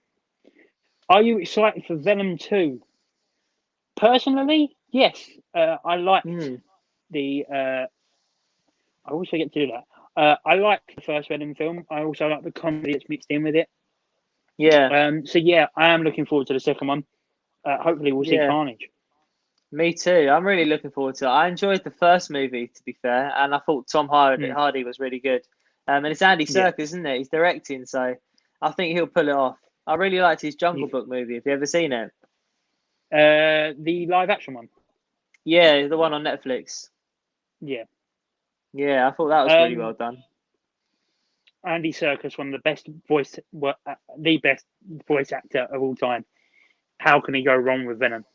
Are you excited for Venom 2? Personally, yes. I liked the. I always forget to do that. I liked the first Venom film. I also like the comedy that's mixed in with it. Yeah. So yeah, I am looking forward to the second one. Hopefully, we'll see Carnage. Me too. I'm really looking forward to it. I enjoyed the first movie, to be fair, and I thought Tom Hardy was really good. And it's Andy Serkis, isn't it? He's directing, so I think he'll pull it off. I really liked his Jungle Book movie. Have you ever seen it? The live action one. Yeah, the one on Netflix. Yeah. Yeah, I thought that was really well done. Andy Serkis, one of the best the best voice actor of all time. How can he go wrong with Venom?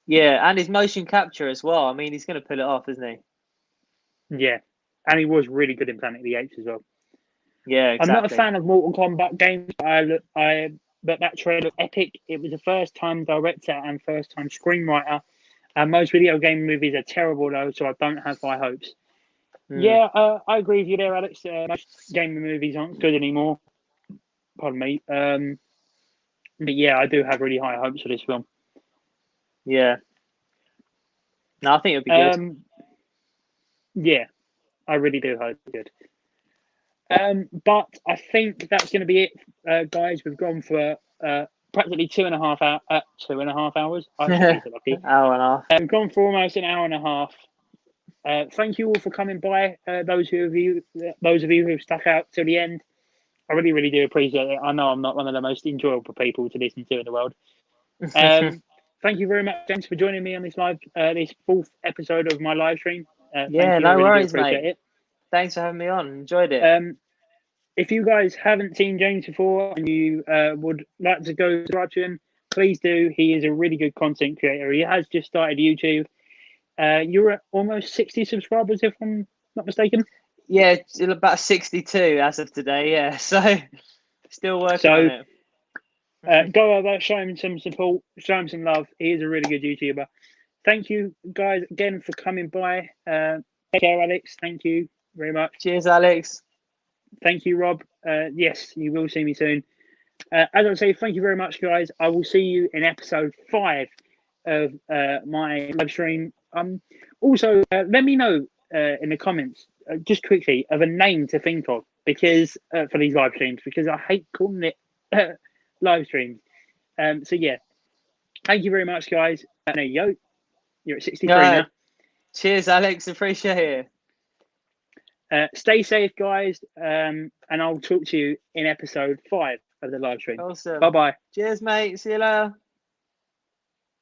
Yeah, and his motion capture as well. I mean, he's going to pull it off, isn't he? Yeah, and he was really good in Planet of the Apes as well. Yeah, exactly. I'm not a fan of Mortal Kombat games, but that trailer looked epic. It was a first-time director and first-time screenwriter. Most video game movies are terrible though, so I don't have high hopes. Yeah, I agree with you there, Alex. Most gaming movies aren't good anymore. Pardon me. But yeah, I do have really high hopes for this film. Yeah. No, I think it'll be good. Yeah, I really do hope it's good. But I think that's going to be it, guys. We've gone for practically 2.5 hours. 2.5 hours. I should be so lucky. Hour and a half. We've gone for almost an hour and a half. Thank you all for coming by. Those of you who've stuck out to the end, I really, really do appreciate it. I know I'm not one of the most enjoyable people to listen to in the world. Thank you very much, James, for joining me on this this 4th episode of my live stream. Yeah, no worries, mate. It. Thanks for having me on. Enjoyed it. If you guys haven't seen James before and you would like to go subscribe to him, please do. He is a really good content creator. He has just started YouTube. You're at almost 60 subscribers, if I'm not mistaken. Yeah, about 62 as of today. Yeah, so still working on it. Go over, show him some support, show him some love. He is a really good YouTuber. Thank you guys again for coming by. Take care, Alex. Thank you very much. Cheers, Alex. Thank you, Rob. Yes, you will see me soon. As I say, thank you very much, guys. I will see you in episode 5 of my live stream. Also, let me know in the comments, just quickly, of a name to think of because for these live streams, because I hate calling it live streams. So yeah, thank you very much, guys. There you go. You're at 63 now. Cheers, Alex. Appreciate it. Stay safe, guys, and I'll talk to you in episode 5 of the live stream. Awesome. Bye-bye. Cheers, mate. See you later.